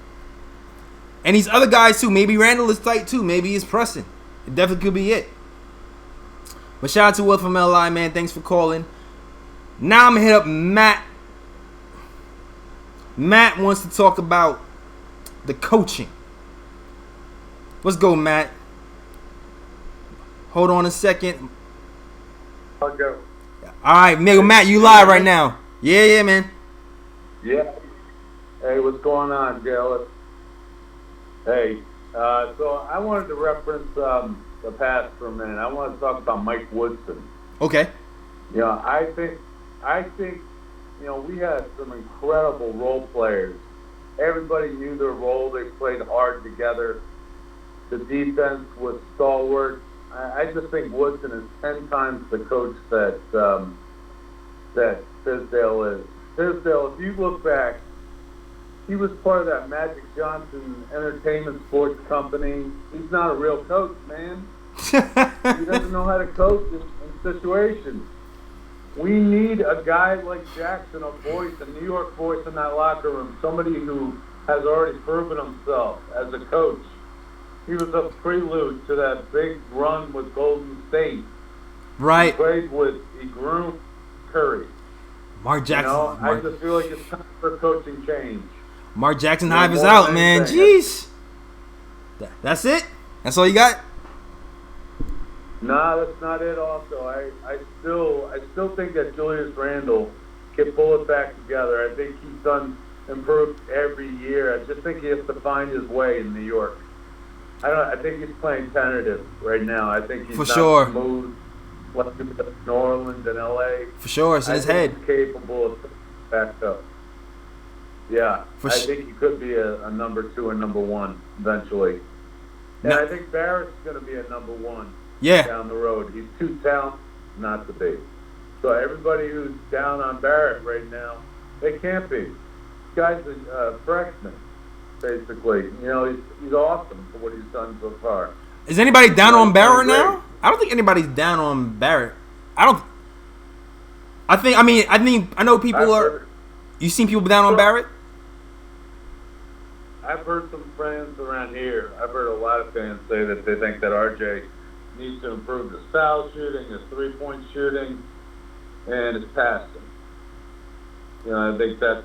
And these other guys too. Maybe Randall is tight too. Maybe he's pressing. It definitely could be it. But shout out to Will from LI, man. Thanks for calling. Now I'm going to hit up Matt. Matt wants to talk about the coaching. Let's go, Matt. Hold on a second. I'll go. All right, Matt, you live right now. Yeah, man. Yeah. Hey, what's going on, Gale? Hey, so I wanted to reference the past for a minute. I want to talk about Mike Woodson. Okay. I think we had some incredible role players. Everybody knew their role. They played hard together. The defense was stalwart. I just think Woodson is 10 times the coach that Fizdale is. Fizdale, if you look back, he was part of that Magic Johnson Entertainment Sports Company. He's not a real coach, man. He doesn't know how to coach in situations. We need a guy like Jackson, a voice, a New York voice in that locker room, somebody who has already proven himself as a coach. He was a prelude to that big run with Golden State. Right. He groomed Curry. Mark Jackson. I just feel like it's time for coaching change. Mark Jackson Hive is out, man. Jeez. That's it? That's all you got? No, that's not it also. I still think that Julius Randle can pull it back together. I think he's improved every year. I just think he has to find his way in New York. I think he's playing tentative right now. I think he's For not sure. smooth like New Orleans and LA. For sure, it's in his head. He's capable of back up. Yeah, I think he could be a number 2 and number 1 eventually. And I think Barrett's going to be a number 1 down the road. He's too talented not to be. So everybody who's down on Barrett right now, they can't be. This guy's a freshman, basically. You know, he's awesome for what he's done so far. Is anybody down on Barrett now? I don't think anybody's down on Barrett. I know people are. You seen people down on Barrett? I've heard some friends around here. I've heard a lot of fans say that they think that RJ needs to improve his foul shooting, his three-point shooting, and his passing. You know, I think that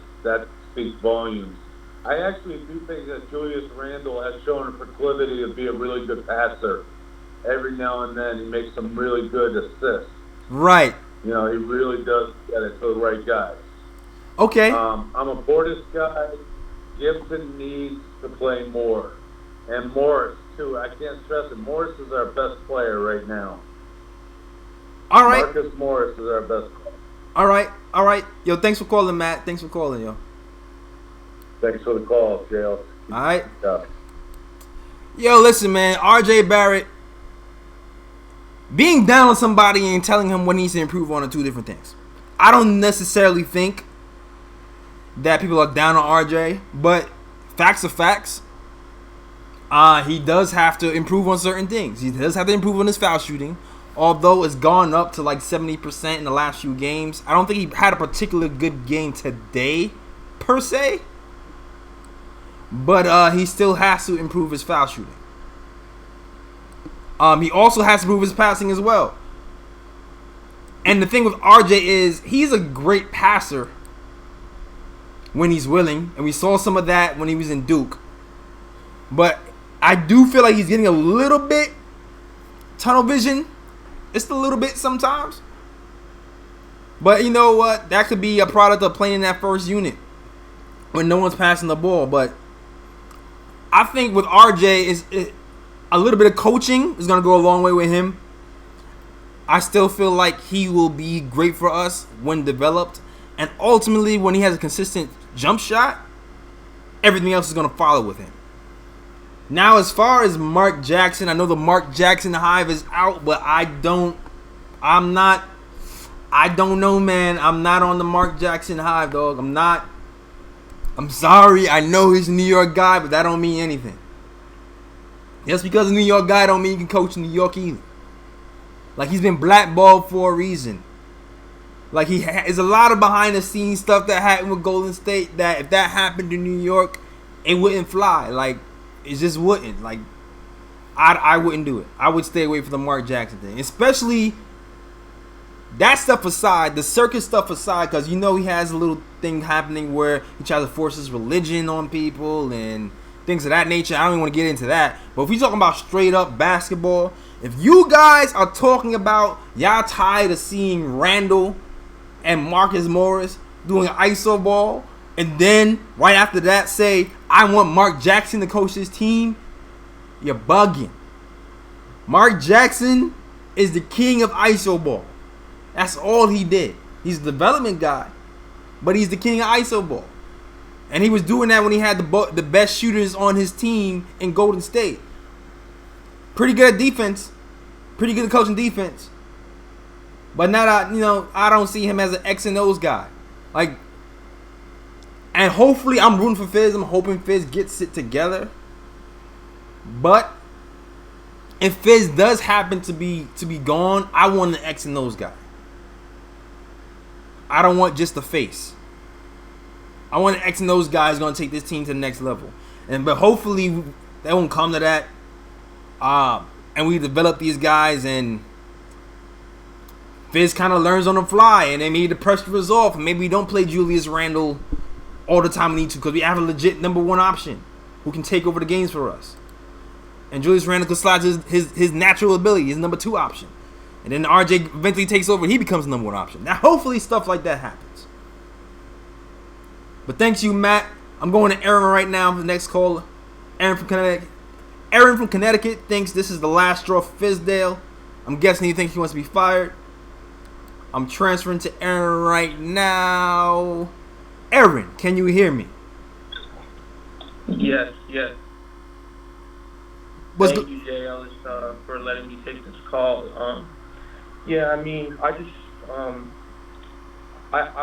speaks volumes. I actually do think that Julius Randle has shown a proclivity to be a really good passer. Every now and then he makes some really good assists. Right. You know, he really does get it to the right guys. Okay. I'm a Portis guy. Gibson needs to play more. And Morris, too. I can't stress it. Morris is our best player right now. All right. Marcus Morris is our best player. All right. Yo, thanks for calling, Matt. Thanks for calling, yo. Thanks for the call, JL. All right. Yo, listen, man. RJ Barrett, being down on somebody and telling him what he needs to improve on are two different things. I don't necessarily think that people are down on RJ, but facts are facts. He does have to improve on certain things. He does have to improve on his foul shooting, although it's gone up to like 70% in the last few games. I don't think he had a particularly good game today, per se, but he still has to improve his foul shooting. He also has to improve his passing as well. And the thing with RJ is he's a great passer when he's willing, and we saw some of that when he was in Duke. But I do feel like he's getting a little bit tunnel vision, just a little bit sometimes. But you know what? That could be a product of playing in that first unit when no one's passing the ball. But I think with RJ, a little bit of coaching is going to go a long way with him. I still feel like he will be great for us when developed. And ultimately, when he has a consistent jump shot, everything else is going to follow with him. Now, as far as Mark Jackson, I know the Mark Jackson hive is out, but I don't know, man. I'm not on the Mark Jackson hive, dog. I'm sorry. I know he's a New York guy, but that don't mean anything. Just because he's a New York guy don't mean he can coach in New York either. Like, he's been blackballed for a reason. Like, there's a lot of behind-the-scenes stuff that happened with Golden State that if that happened in New York, it wouldn't fly. Like, it just wouldn't. Like, I wouldn't do it. I would stay away from the Mark Jackson thing. Especially that stuff aside, the circus stuff aside, because you know he has a little thing happening where he tries to force his religion on people and things of that nature. I don't even want to get into that. But if we're talking about straight-up basketball, if you guys are talking about y'all tired of seeing Randall and Marcus Morris doing ISO ball, and then right after that say, I want Mark Jackson to coach this team, you're bugging. Mark Jackson is the king of ISO ball. That's all he did. He's a development guy, but he's the king of ISO ball. And he was doing that when he had the best shooters on his team in Golden State. Pretty good at defense. Pretty good at coaching defense. But now I don't see him as an X and O's guy. Like, and hopefully I'm rooting for Fizz. I'm hoping Fizz gets it together. But if Fizz does happen to be gone, I want an X and O's guy. I don't want just the face. I want an X and O's guy who's gonna take this team to the next level. But hopefully that won't come to that. And we develop these guys, and Fizz kind of learns on the fly, and then maybe the pressure is off, and maybe we don't play Julius Randle all the time we need to, because we have a legit number one option who can take over the games for us. And Julius Randle can slide his natural ability, his number two option. And then RJ eventually takes over and he becomes the number one option. Now, hopefully stuff like that happens. But thanks you, Matt. I'm going to Aaron right now for the next caller. Aaron from Connecticut. Aaron from Connecticut thinks this is the last straw for Fizdale. I'm guessing he thinks he wants to be fired. I'm transferring to Aaron right now. Aaron, can you hear me? Yes. What's Thank you, Jay Ellis, for letting me take this call. Yeah, I mean, I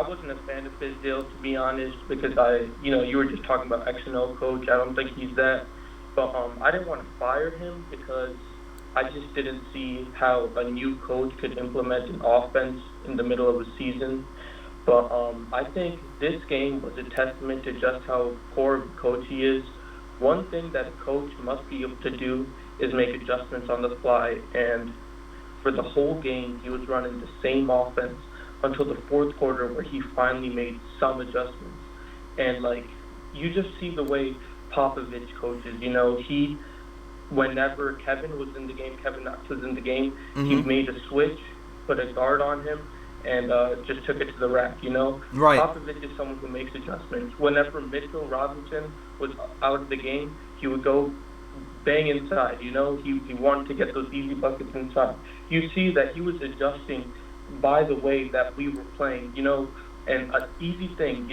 wasn't a fan of Fizdale, to be honest, because you were just talking about X and O coach. I don't think he's that. But I didn't want to fire him because I just didn't see how a new coach could implement an offense in the middle of a season. But I think this game was a testament to just how poor of a coach he is. One thing that a coach must be able to do is make adjustments on the fly. And for the whole game, he was running the same offense until the fourth quarter where he finally made some adjustments. And, you just see the way Popovich coaches. Whenever Kevin Knox was in the game, he made a switch, put a guard on him, and just took it to the rack, Right. Popovich is someone who makes adjustments. Whenever Mitchell Robinson was out of the game, he would go bang inside, He wanted to get those easy buckets inside. You see that he was adjusting by the way that we were playing, and an easy thing,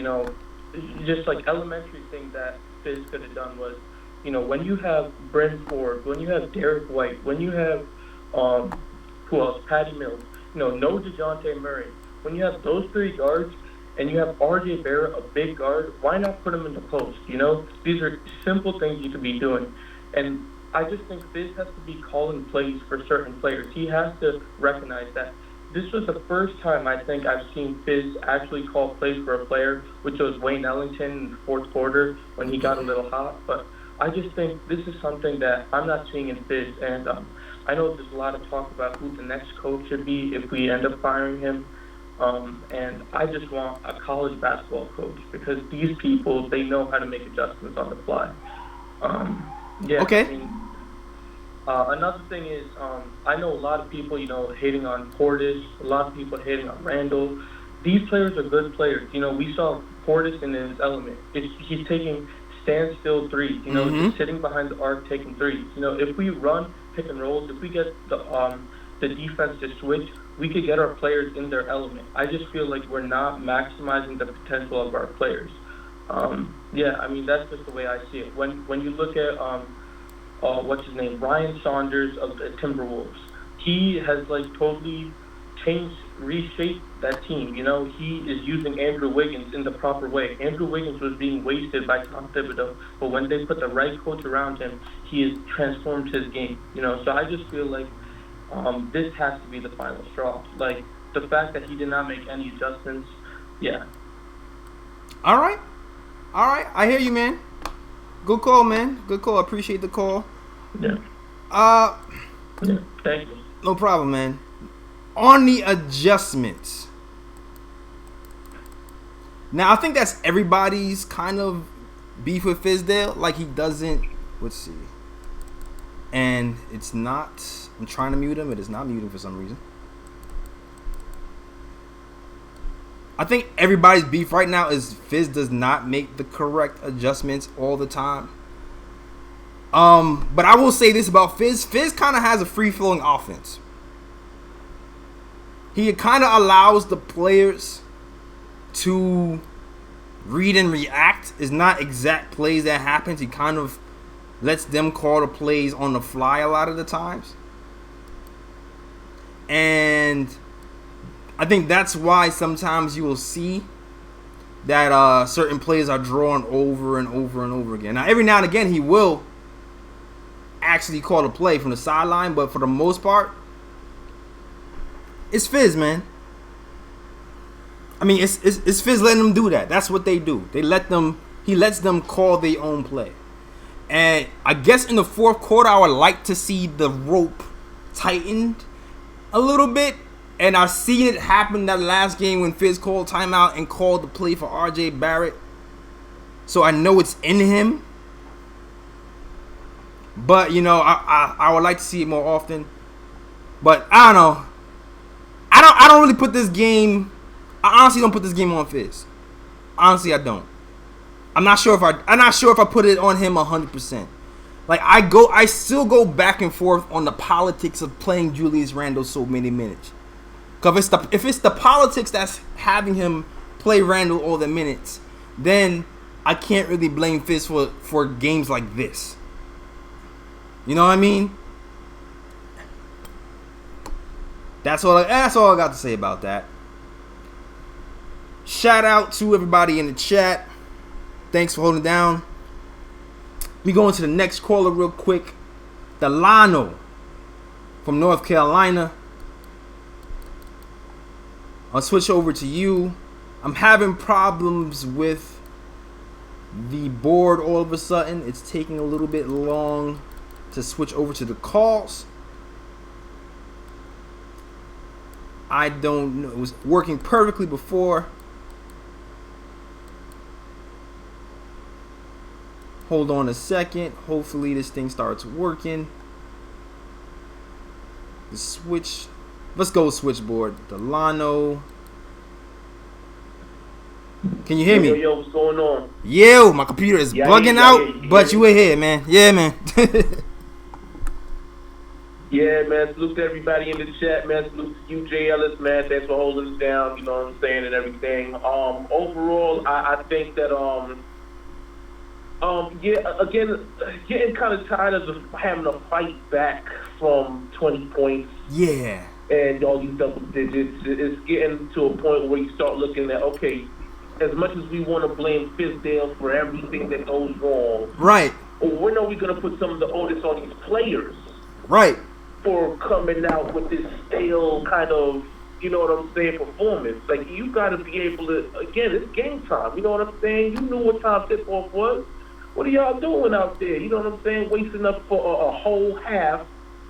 just elementary thing that Fizz could have done was, when you have Bryn Ford, when you have Derek White, when you have, who else, Patty Mills, no DeJounte Murray, when you have those three guards and you have RJ Barrett, a big guard, why not put him in the post, These are simple things you could be doing. And I just think Fizz has to be calling plays for certain players. He has to recognize that. This was the first time I think I've seen Fizz actually call plays for a player, which was Wayne Ellington in the fourth quarter when he got a little hot. But I just think this is something that I'm not seeing in Fizz. And I know there's a lot of talk about who the next coach should be if we end up firing him. And I just want a college basketball coach because these people, they know how to make adjustments on the fly. Okay. I mean, another thing is, I know a lot of people, hating on Portis, a lot of people hating on Randall. These players are good players. We saw Portis in his element. He's taking standstill threes, just sitting behind the arc taking threes. If we run pick and rolls, if we get the defense to switch, we could get our players in their element. I just feel like we're not maximizing the potential of our players. That's just the way I see it. When you look at what's his name, Ryan Saunders of the Timberwolves, he has totally reshaped that team. He is using Andrew Wiggins in the proper way. Andrew Wiggins was being wasted by Tom Thibodeau, but when they put the right coach around him, he has transformed his game. So I just feel like this has to be the final straw. The fact that he did not make any adjustments, yeah. All right. I hear you, man. Good call, man. Good call. I appreciate the call. Yeah. Thank you. No problem, man. On the adjustments. Now, I think that's everybody's kind of beef with Fizdale. He doesn't. Let's see. And it's not. I'm trying to mute him. It is not muting for some reason. I think everybody's beef right now is Fizz does not make the correct adjustments all the time. But I will say this about Fizz. Fizz kind of has a free-flowing offense. He kind of allows the players to read and react. It's not exact plays that happens. He kind of lets them call the plays on the fly a lot of the times. And I think that's why sometimes you will see that certain plays are drawn over and over and over again. Now, every now and again, he will actually call a play from the sideline, but for the most part, it's Fizz, man. I mean, it's Fizz letting them do that. That's what they do. He lets them call their own play. And I guess in the fourth quarter, I would like to see the rope tightened a little bit. And I've seen it happen that last game when Fizz called timeout and called the play for RJ Barrett. So I know it's in him. But, I would like to see it more often. But I don't know. I don't really put this game. I honestly don't put this game on Fizz. Honestly, I don't. I'm not sure if I put it on him 100%. Like I still go back and forth on the politics of playing Julius Randle so many minutes. Cause if it's the politics that's having him play Randle all the minutes, then I can't really blame Fizz for games like this. You know what I mean? That's all I got to say about that. Shout out to everybody in the chat. Thanks for holding down. We go into the next caller real quick. Delano from North Carolina. I'll switch over to you. I'm having problems with the board all of a sudden. It's taking a little bit long to switch over to the calls. I don't know. It was working perfectly before. Hold on a second. Hopefully this thing starts working. The switch. Let's go switchboard. Delano. Can you hear me? Yo, what's going on? Yo, my computer is bugging out, but you were here, man. Yeah, man. Yeah, man. Salute to everybody in the chat, man. Salute to you, Jay Ellis, man. Thanks for holding us down. You know what I'm saying, and everything. Overall, I think that again, getting kind of tired of having to fight back from 20 points. Yeah. And all these double digits. It's getting to a point where you start looking at, okay, as much as we want to blame Fizdale for everything that goes wrong, right? When are we going to put some of the onus on these players? Right. For coming out with this stale kind of, you know what I'm saying, performance. Like, you got to be able to, again, it's game time. You know what I'm saying? You knew what time tip-off was. What are y'all doing out there? You know what I'm saying? Wasting up for a whole half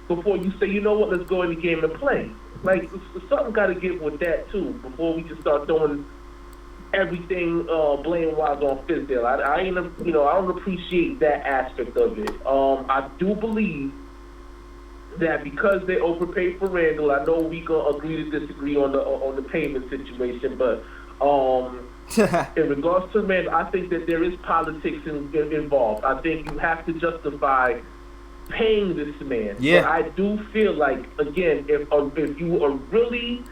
before you say, you know what, let's go in the game and play. Like, something got to give with that, too, before we just start throwing everything blame-wise on Fizdale. I don't appreciate that aspect of it. I do believe that because they overpaid for Randall, I know we gonna agree to disagree on the payment situation, but in regards to Randall, I think that there is politics involved. I think you have to justify paying this man. Yeah. But I do feel like, again, if you are really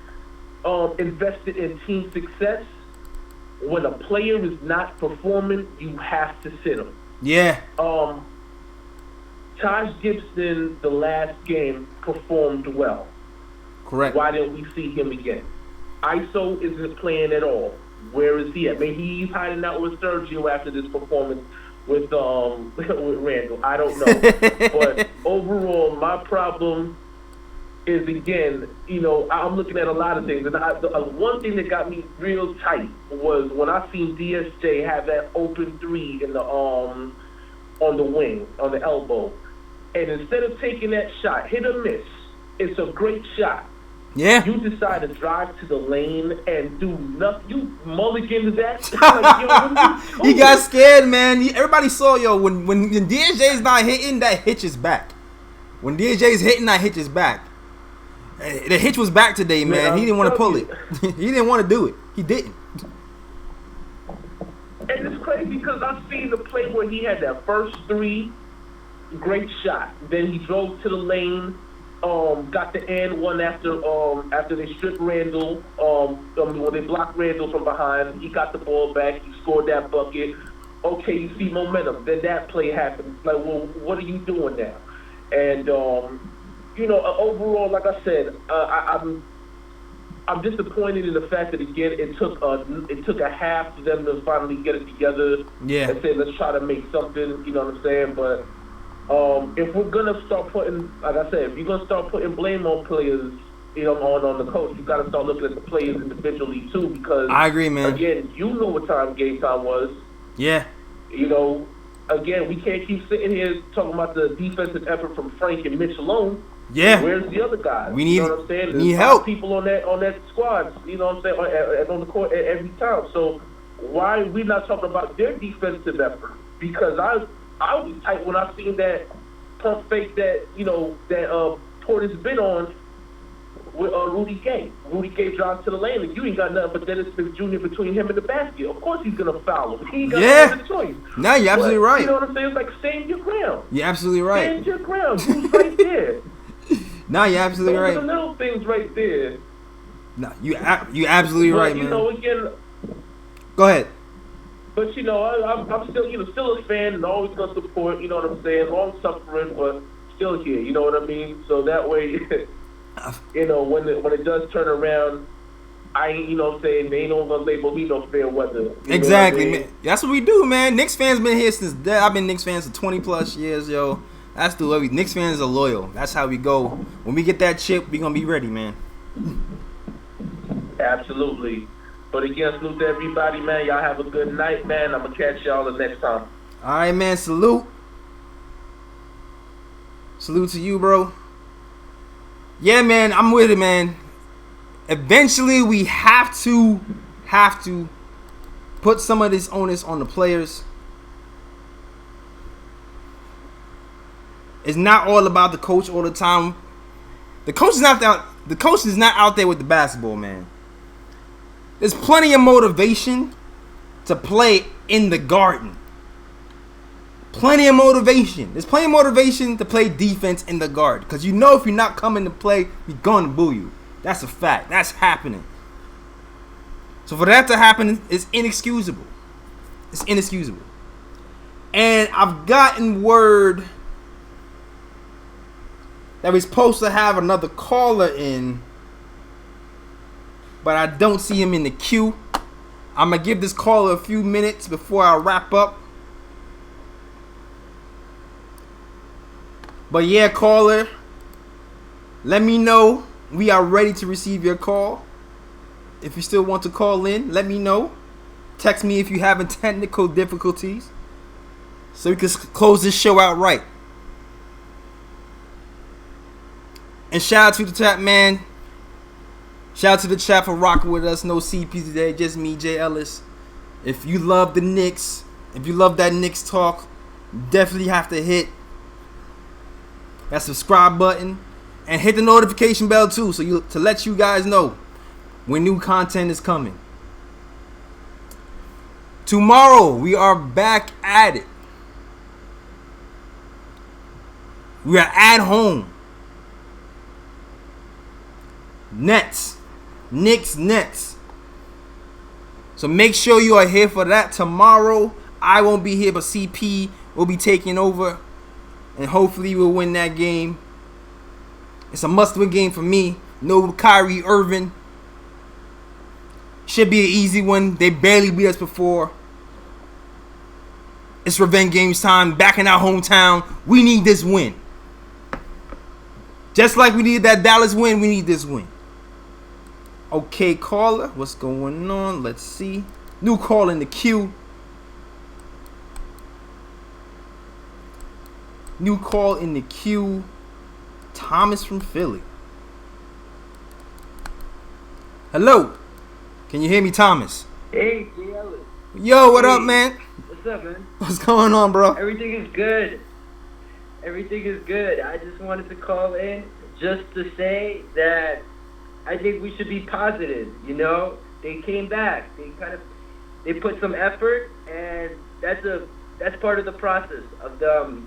invested in team success, when a player is not performing, you have to sit him. Yeah. Taj Gibson, the last game, performed well. Correct. Why didn't we see him again? ISO isn't playing at all. Where is he at? Maybe he's hiding out with Sergio after this performance with Randall. I don't know. But overall, my problem is, again, you know, I'm looking at a lot of things. And one thing that got me real tight was when I seen DSJ have that open three in the on the wing, on the elbow. And instead of taking that shot, hit or miss, it's a great shot. Yeah. You decide to drive to the lane and do nothing. You mulligan to that. Like, yo, what are you doing? He got scared, man. Everybody saw, when DSJ's not hitting, that hitch is back. When DSJ's hitting, that hitch is back. The hitch was back today, man. He didn't want to pull it. He didn't want to do it. He didn't. And it's crazy because I've seen the play where he had that first three, great shot. Then he drove to the lane, got the end one after they stripped Randall. When they blocked Randall from behind, he got the ball back. He scored that bucket. Okay, you see momentum. Then that play happens. Like, well, what are you doing now? And overall, like I said, I'm disappointed in the fact that, again, it took a half for them to finally get it together. Yeah. And say, let's try to make something. You know what I'm saying? But if we're gonna start putting, like I said, if you're gonna start putting blame on players, on the coach, you got to start looking at the players individually too. Because I agree, man. Again, you know what game time was. Yeah. Again, we can't keep sitting here talking about the defensive effort from Frank and Mitch alone. Yeah. Where's the other guys? We need, you know what I'm saying? There's need help. People on that squad, you know what I'm saying, on the court every time. So why are we not talking about their defensive effort? Because I was tight when I seen that pump fake that Portis been on. with Rudy Gay. Rudy Gay drives to the lane, and you ain't got nothing but Dennis Smith Jr. between him and the basket. Of course he's gonna foul him. He ain't got no other choice. No, you're absolutely right. You know what I'm saying? It's like stand your ground. You're absolutely right. Stand your ground. Who's right there? No, you're absolutely Those right. are the little things right there. No, you absolutely But, right, you man. know, again, Go ahead. but you know, I'm still, still a fan and always gonna support. You know what I'm saying? Long suffering, but still here. You know what I mean? So that way, you know, when it does turn around, I ain't, you know what I'm saying, they ain't gonna label me no fair weather. Exactly, man. That's what we do, man. Knicks fans been here since day. I've been Knicks fans for 20 plus years, yo. That's the way Knicks fans are loyal. That's how we go. When we get that chip, we gonna be ready, man. Absolutely. But again, salute to everybody, man. Y'all have a good night, man. I'm gonna catch y'all the next time. All right, man. Salute. Salute to you, bro. Yeah, man. I'm with it, man. Eventually, we have to put some of this onus on the players. It's not all about the coach all the time. The coach is not out there with the basketball, man. There's plenty of motivation to play in the Garden. Plenty of motivation. There's plenty of motivation to play defense in the Garden. Because you know if you're not coming to play, we're going to boo you. That's a fact. That's happening. So for that to happen, it's inexcusable. It's inexcusable. And I've gotten word that we're supposed to have another caller in, but I don't see him in the queue. I'm going to give this caller a few minutes before I wrap up. But yeah, caller, let me know. We are ready to receive your call. If you still want to call in, let me know. Text me if you're having technical difficulties so we can close this show out right. And shout out to the chat, man. Shout out to the chat for rocking with us. No CP today, just me, Jay Ellis. If you love the Knicks, if you love that Knicks talk, definitely have to hit that subscribe button and hit the notification bell too, so to let you guys know when new content is coming. Tomorrow we are back at it. We are at home. Knicks. So make sure you are here for that tomorrow. I won't be here, but CP will be taking over. And hopefully we'll win that game. It's a must-win game for me. No Kyrie Irving. Should be an easy one. They barely beat us before. It's revenge games time. Back in our hometown. We need this win. Just like we needed that Dallas win, we need this win. Okay, caller. What's going on? Let's see. New call in the queue. New call in the queue. Thomas from Philly. Hello. Can you hear me, Thomas? Hey, G. Ellis. Yo, what up, man? What's up, man? What's going on, bro? Everything is good. Everything is good. I just wanted to call in just to say that I think we should be positive, you know? They came back. They put some effort, and that's part of the process of them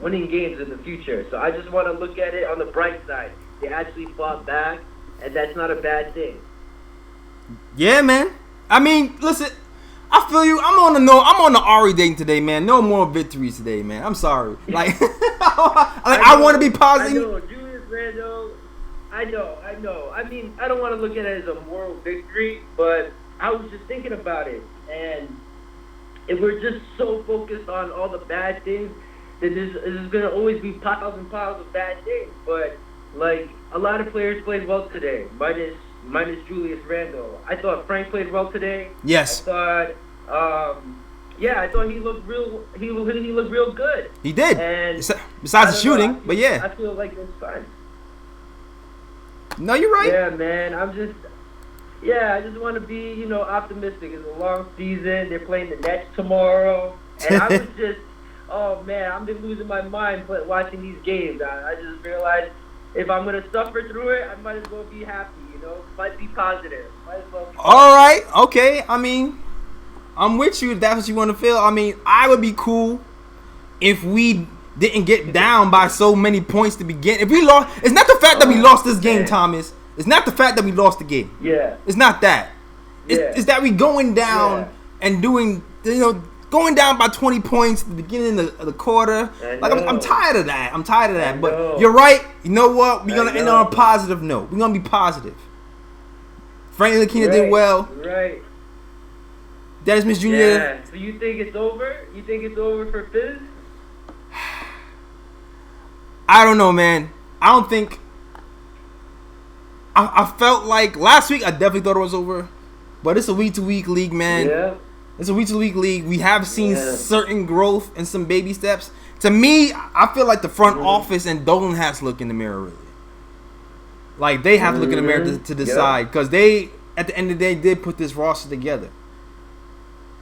winning games in the future. So I just want to look at it on the bright side. They actually fought back, and that's not a bad thing. Yeah, man. I mean, listen, I feel you. I'm on the Ari thing today, man. No more victories today, man. I'm sorry. Like, I want to be positive. I know, Julius Randle. I know. I mean, I don't want to look at it as a moral victory, but I was just thinking about it, and if we're just so focused on all the bad things, then there's going to always be piles and piles of bad things. But, like, a lot of players played well today, minus Julius Randle. I thought Frank played well today. Yes. I thought he looked real. He looked real good. He did. And besides the shooting, but yeah. I feel like it's fine. No, you're right. Yeah, man. I just want to be, optimistic. It's a long season. They're playing the Nets tomorrow, and I was just, oh man, I've been losing my mind watching these games. I just realized if I'm gonna suffer through it, I might as well be happy. You know, might be positive. Might as well. All right, okay. I mean, I'm with you if that's what you want to feel. I mean, I would be cool if we didn't get down by so many points to begin. If we lost, it's not the fact that we lost this game, Thomas. It's not the fact that we lost the game. Yeah. It's not that. It's that we going down and doing, going down by 20 points at the beginning of the quarter. Like, I'm tired of that. But you're right. You know what? We're going to end on a positive note. We're going to be positive. Franklin Lakina did well. Right. Dennis Jr. Yeah. So you think it's over? You think it's over for Fizz? I don't know, man. I don't think. I felt like last week I definitely thought it was over. But it's a week-to-week league, man. Yeah. It's a week-to-week league. We have seen certain growth and some baby steps. To me, I feel like the front office and Dolan has to look in the mirror, really. Like, they have to look in the mirror to decide. Because they, at the end of the day, did put this roster together.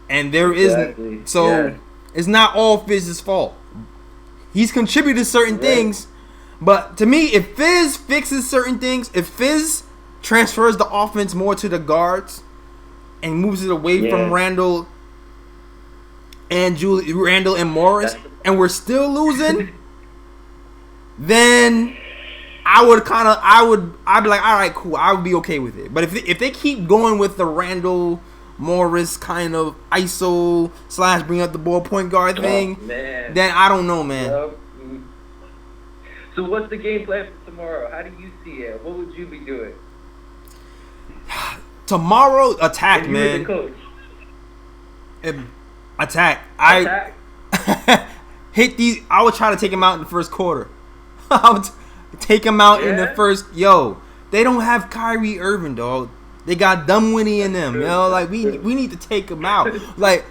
And there isn't. So, it's not all Fizz's fault. He's contributed certain things. But to me, if Fizz fixes certain things, if Fizz transfers the offense more to the guards and moves it away from Randall and Morris, and we're still losing, then I'd be like, all right, cool, I would be okay with it. But if they keep going with the Randall Morris kind of ISO / bring up the ball point guard thing, then I don't know, man. So what's the game plan for tomorrow? How do you see it? What would you be doing? Tomorrow, attack, man. The coach. Attack. I hit these. I would try to take him out in the first quarter. I would take him out in the first. They don't have Kyrie Irving, dog. They got Dunwiddie in them. Like we need to take him out. Like,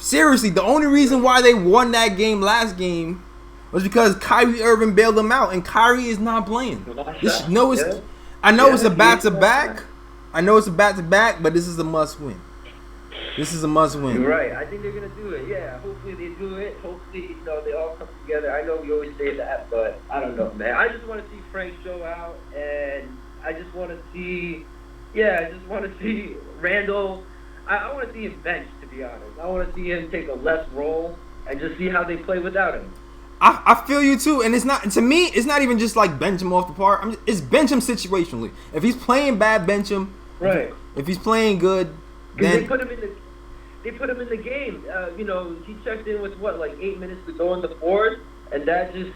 seriously, the only reason why they won that game last game was because Kyrie Irving bailed them out, and Kyrie is not playing. I know it's a back-to-back. But this is a must-win. You're right. I think they're gonna do it. Yeah. Hopefully they do it. Hopefully, they all come together. I know we always say that, but I don't know, man. I just want to see Frank show out, and I just want to see. Yeah, I just want to see Randall. I want to see him bench, to be honest. I want to see him take a less role and just see how they play without him. I feel you too, and it's not, to me, it's not even just like bench him off the park. It's bench him situationally. If he's playing bad, bench him. Right. If he's playing good, then they put him in the game. He checked in with 8 minutes to go in the fourth, and that just,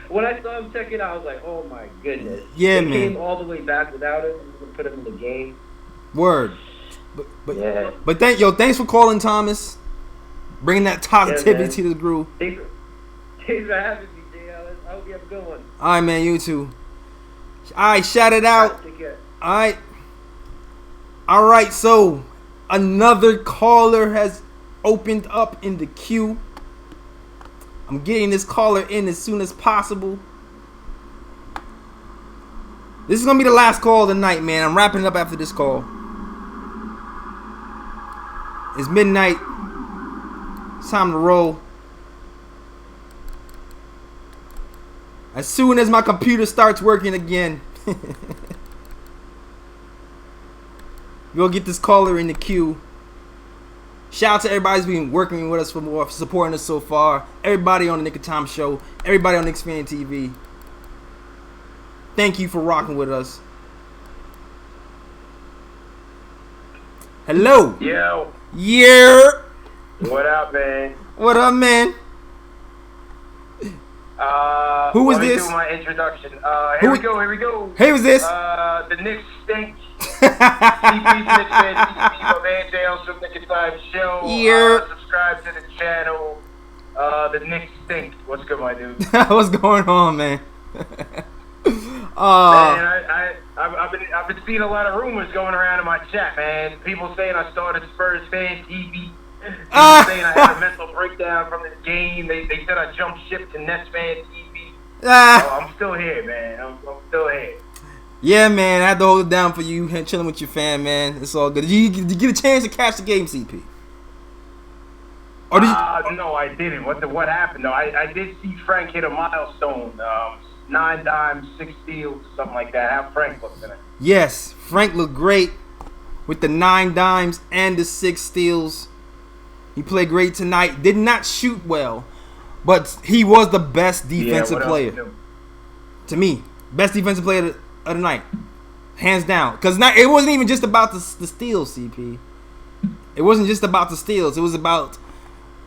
when I saw him check it out, I was like, oh my goodness. Yeah, they man. Came all the way back without him and put him in the game. Word. But thanks for calling, Thomas. Bringing that positivity to the group. Thanks for having me, Jay Ellis. I hope you have a good one. All right, man. You too. All right, shout it out. All right, take care. All right. So another caller has opened up in the queue. I'm getting this caller in as soon as possible. This is gonna be the last call of the night, man. I'm wrapping it up after this call. It's midnight. It's time to roll. As soon as my computer starts working again, we'll get this caller in the queue. Shout out to everybody who's been working with us for more, supporting us so far. Everybody on the Nick of Time show. Everybody on KnicksFanTV. Thank you for rocking with us. Hello. Yo. Yeah. What up, man? What up, man? Who was this? Let me do my introduction. Here we go. Hey, who's this? The Knicks stink. CP's KnicksFanTV, my man Dale's from Nick of Time show. Yeah. Subscribe to the channel. The Knicks stink. What's good, my dude? What's going on, man? Man, I've been seeing a lot of rumors going around in my chat, man. People saying I started Spurs fan TV. People saying I had a mental breakdown from this game. They said I jumped ship to Nets fan TV. I'm still here, man. I'm still here. Yeah, man. I had to hold it down for you. Chilling with your fan, man. It's all good. Did you get a chance to catch the game, CP? Or did you... No, I didn't. What happened though? I did see Frank hit a milestone. 9 dimes, 6 steals, something like that. How Frank looked tonight. Yes, Frank looked great with the 9 dimes and the 6 steals. He played great tonight. Did not shoot well, but he was the best defensive player. To me, best defensive player of the night. Hands down. Because it wasn't even just about the steals, CP. It wasn't just about the steals. It was about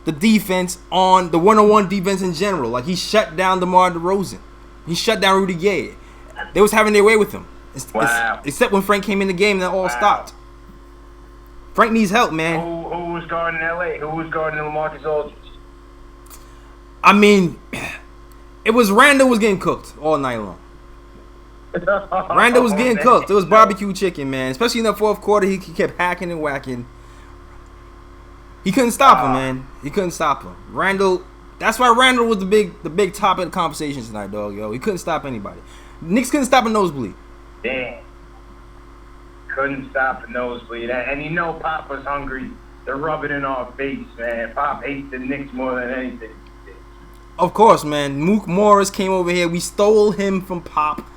the defense on the one-on-one defense in general. Like, he shut down DeMar DeRozan. He shut down Rudy Gay. They was having their way with him. Except when Frank came in the game, that all stopped. Frank needs help, man. Who was guarding LA? Who was guarding LaMarcus Aldridge? I mean, it was Randall was getting cooked all night long. Randall was getting cooked. It was barbecue chicken, man. Especially in the fourth quarter, he kept hacking and whacking. He couldn't stop him, man. He couldn't stop him. Randall. That's why Randall was the big topic of the conversation tonight, dog. Yo, he couldn't stop anybody. Knicks couldn't stop a nosebleed. Damn. Couldn't stop a nosebleed. And you know Pop was hungry to rub it in our face, man. Pop hates the Knicks more than anything. Of course, man. Mook Morris came over here. We stole him from Pop.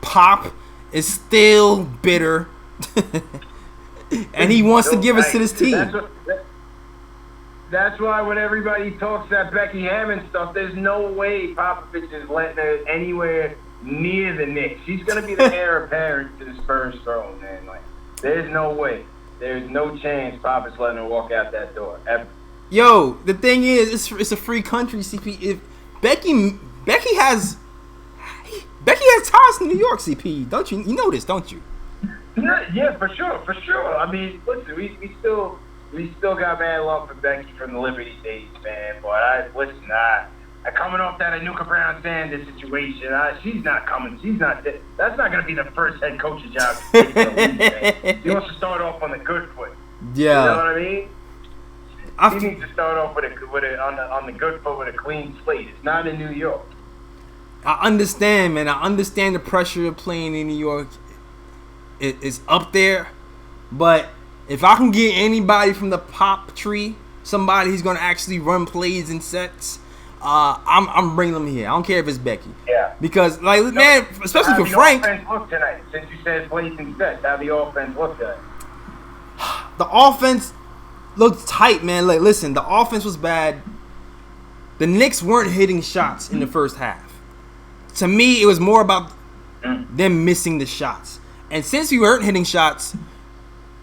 Pop is still bitter. And he wants to give us to this team. That's why when everybody talks that Becky Hammond stuff, there's no way Popovich is letting her anywhere near the Knicks. She's going to be the heir apparent to the Spurs throne, man. Like, there's no way. There's no chance Popovich letting her walk out that door, ever. Yo, the thing is, it's a free country, CP. If Becky has ties to New York, CP. Don't you? You know this, don't you? Yeah, for sure. I mean, listen, we still got bad love for Becky from the Liberty days, man. But coming off that Anuka Brown Sanders situation, she's not coming. That's not going to be the first head coaching job. She wants to start off on the good foot. Yeah. You know what I mean? She needs to start off on the good foot with a clean slate. It's not in New York. I understand, man. I understand the pressure of playing in New York. It's up there, but if I can get anybody from the Pop tree, somebody who's gonna actually run plays and sets, I'm bringing them here. I don't care if it's Becky. Yeah. Because, man, especially for Frank. How the offense look tonight? Since you said plays and sets, how the offense look tonight? The offense looked tight, man. Like, listen, the offense was bad. The Knicks weren't hitting shots in the first half. To me, it was more about them missing the shots. And since we weren't hitting shots,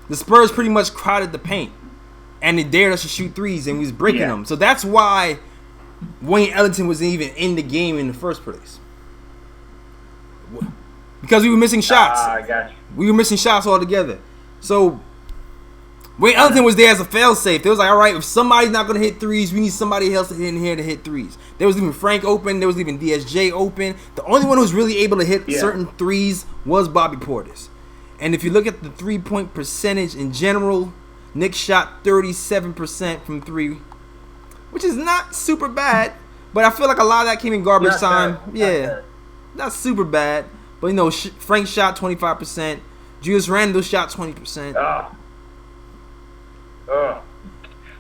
the Spurs pretty much crowded the paint. And they dared us to shoot threes, and we was breaking them. So that's why Wayne Ellington wasn't even in the game in the first place. Because we were missing shots. I got you. We were missing shots altogether. So Wayne Ellington was there as a fail-safe. They was like, all right, if somebody's not going to hit threes, we need somebody else in here to hit threes. They was leaving Frank open. They was leaving DSJ open. The only one who was really able to hit certain threes was Bobby Portis. And if you look at the three-point percentage in general, Knicks shot 37% from three, which is not super bad. But I feel like a lot of that came in garbage time. Not super bad. But, you know, Frank shot 25%. Julius Randle shot 20%.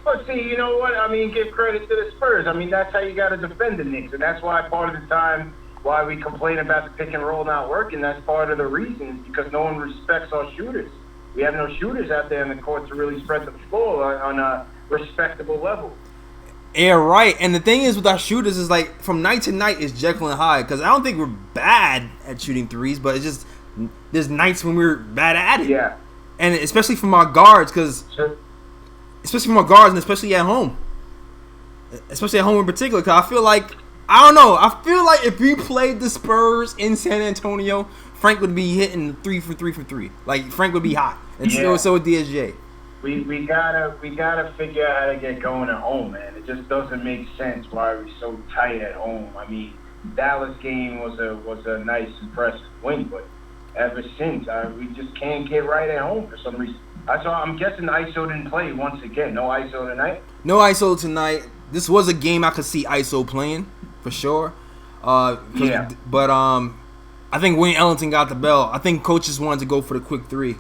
But see, you know what? I mean, give credit to the Spurs. I mean, that's how you got to defend the Knicks. And that's why part of the time why we complain about the pick and roll not working, that's part of the reason, because no one respects our shooters. We have no shooters out there in the court to really spread the floor on a respectable level. Yeah, right. And the thing is with our shooters is like from night to night is Jekyll and Hyde, because I don't think we're bad at shooting threes, but it's just there's nights when we're bad at it. Yeah. And especially from our guards, especially at home. Especially at home in particular, because I feel like if we played the Spurs in San Antonio, Frank would be hitting 3 for 3. Like, Frank would be hot. And so would DSJ. We gotta figure out how to get going at home, man. It just doesn't make sense why we're so tight at home. I mean, Dallas game was a nice, impressive win, but ever since we just can't get right at home for some reason. I'm guessing ISO didn't play once again. No ISO tonight. No ISO tonight. This was a game I could see ISO playing for sure. But I think Wayne Ellington got the bell. I think coaches wanted to go for the quick three.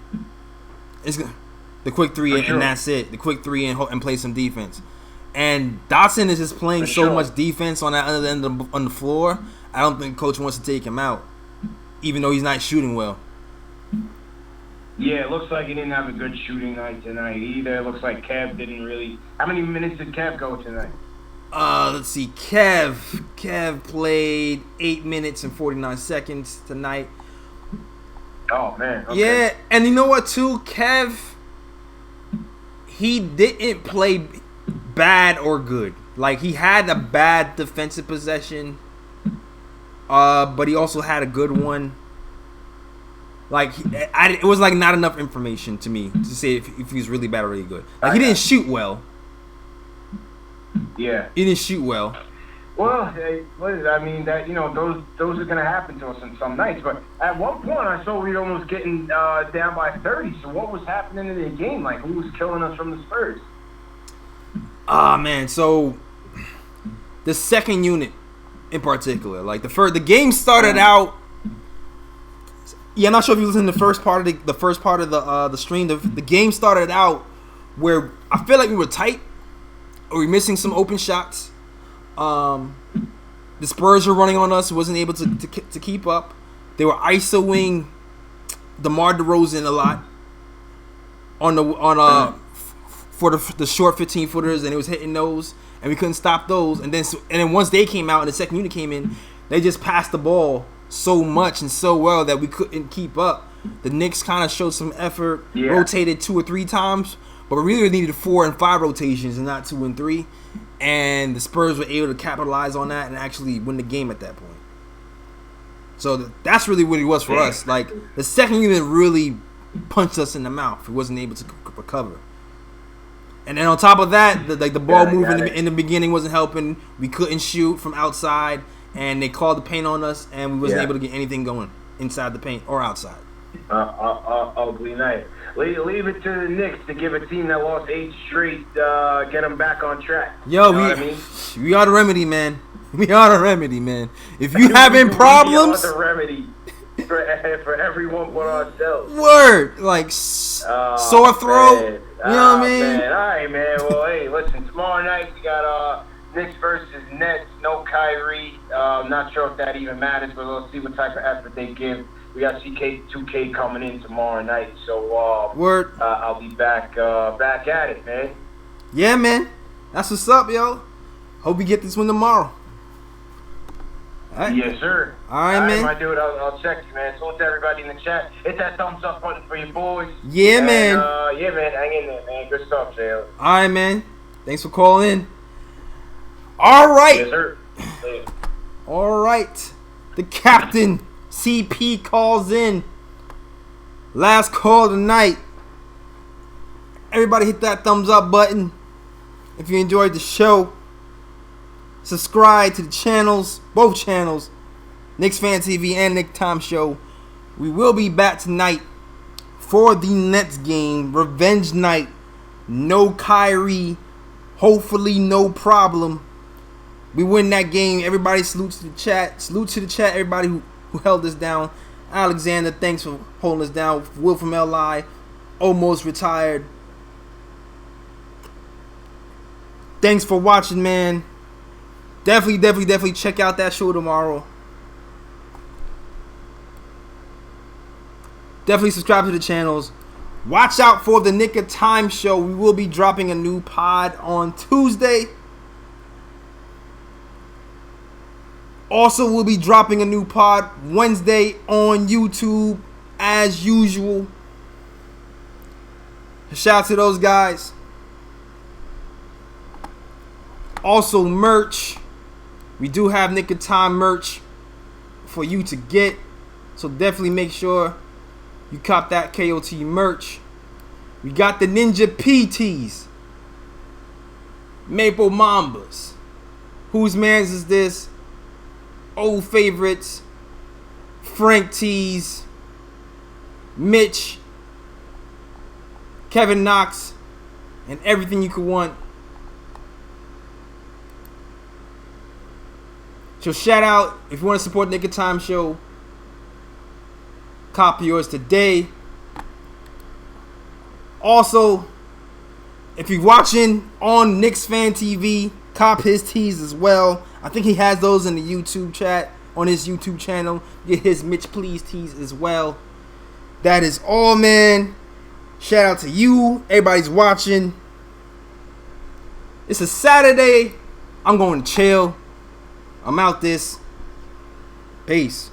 The quick three and that's it. The quick three and play some defense. And Dotson is just playing so much defense on that other end on the floor. I don't think coach wants to take him out, even though he's not shooting well. Yeah, it looks like he didn't have a good shooting night tonight either. It looks like Kev didn't really. How many minutes did Kev go tonight? Let's see. Kev played 8 minutes and 49 seconds tonight. Oh man. Okay. Yeah, and you know what too, Kev? He didn't play bad or good. Like, he had a bad defensive possession, but he also had a good one. Like, it was like not enough information to me to say if he was really bad or really good. Like, he didn't shoot well. Yeah. He didn't shoot well. Well, hey, I mean, that, you know, those are gonna happen to us on some nights. But at one point, I saw we were almost getting down by 30. So what was happening in the game? Like, who was killing us from the Spurs? Man, so the second unit in particular, like the game started out. Yeah, I'm not sure if you listened to the first part of the stream. The game started out where I feel like we were tight, or we were missing some open shots. The Spurs were running on us, wasn't able to keep up. They were isoing DeMar DeRozan a lot for the short 15-footers, and it was hitting those, and we couldn't stop those. And then once they came out and the second unit came in, they just passed the ball so much and so well that we couldn't keep up. The Knicks kind of showed some effort, rotated 2 or 3 times, but we really needed 4 and 5 rotations and not 2 and 3. And the Spurs were able to capitalize on that and actually win the game at that point. So that's really what it was for us. Like, the second unit really punched us in the mouth. We wasn't able to recover. And then on top of that, the ball moving in the beginning wasn't helping. We couldn't shoot from outside, and they called the paint on us, and we wasn't able to get anything going inside the paint or outside. Ugly night. Leave it to the Knicks to give a team that lost 8 straight, get them back on track. Yo, you know what I mean? We are the remedy, man. We are the remedy, man. If you having problems, we are the remedy for everyone but ourselves. Word, like sore throat. Man. You know what I mean? Man. All right, man. Well, hey, listen. Tomorrow night we got Knicks versus Nets. No Kyrie. Not sure if that even matters, but we'll see what type of effort they give. We got CK2K coming in tomorrow night, so word. I'll be back at it, man. Yeah, man. That's what's up, yo. Hope we get this one tomorrow. All right. Yes, sir. All right, man. My dude, I'll check you, man. So to everybody in the chat, hit that thumbs up button for your boys. Yeah, man. Yeah, man. Hang in there, man. Good stuff, Jay. All right, man. Thanks for calling in. All right. Yes, sir. Yeah. All right. The captain, CP, calls in. Last call tonight. Everybody hit that thumbs up button if you enjoyed the show. Subscribe to the channels, both channels, KnicksFanTV and Nick Time Show. We will be back tonight for the Nets game, revenge night. No Kyrie, hopefully no problem. We win that game. Everybody salute to the chat. Salute to the chat, everybody who held us down. Alexander, thanks for holding us down. Will from LI, almost retired. Thanks for watching, man. Definitely check out that show tomorrow. Definitely subscribe to the channels. Watch out for the Nick of Time show. We will be dropping a new pod on Tuesday. Also, we'll be dropping a new pod Wednesday on YouTube as usual. Shout out to those guys. Also, merch. We do have Nick of Time merch for you to get. So definitely make sure you cop that KOT merch. We got the Ninja PTs. Maple Mambas. Whose mans is this? Old favorites. Frank T's. Mitch. Kevin Knox. And everything you could want. So shout out, if you want to support Nick of Time show, copy yours today. Also, if you're watching on KnicksFanTV, cop his tees as well. I think he has those in the YouTube chat. on his YouTube channel. Get his Mitch Please tees as well. That is all, man. Shout out to you. Everybody's watching. It's a Saturday. I'm going to chill. I'm out this. Peace.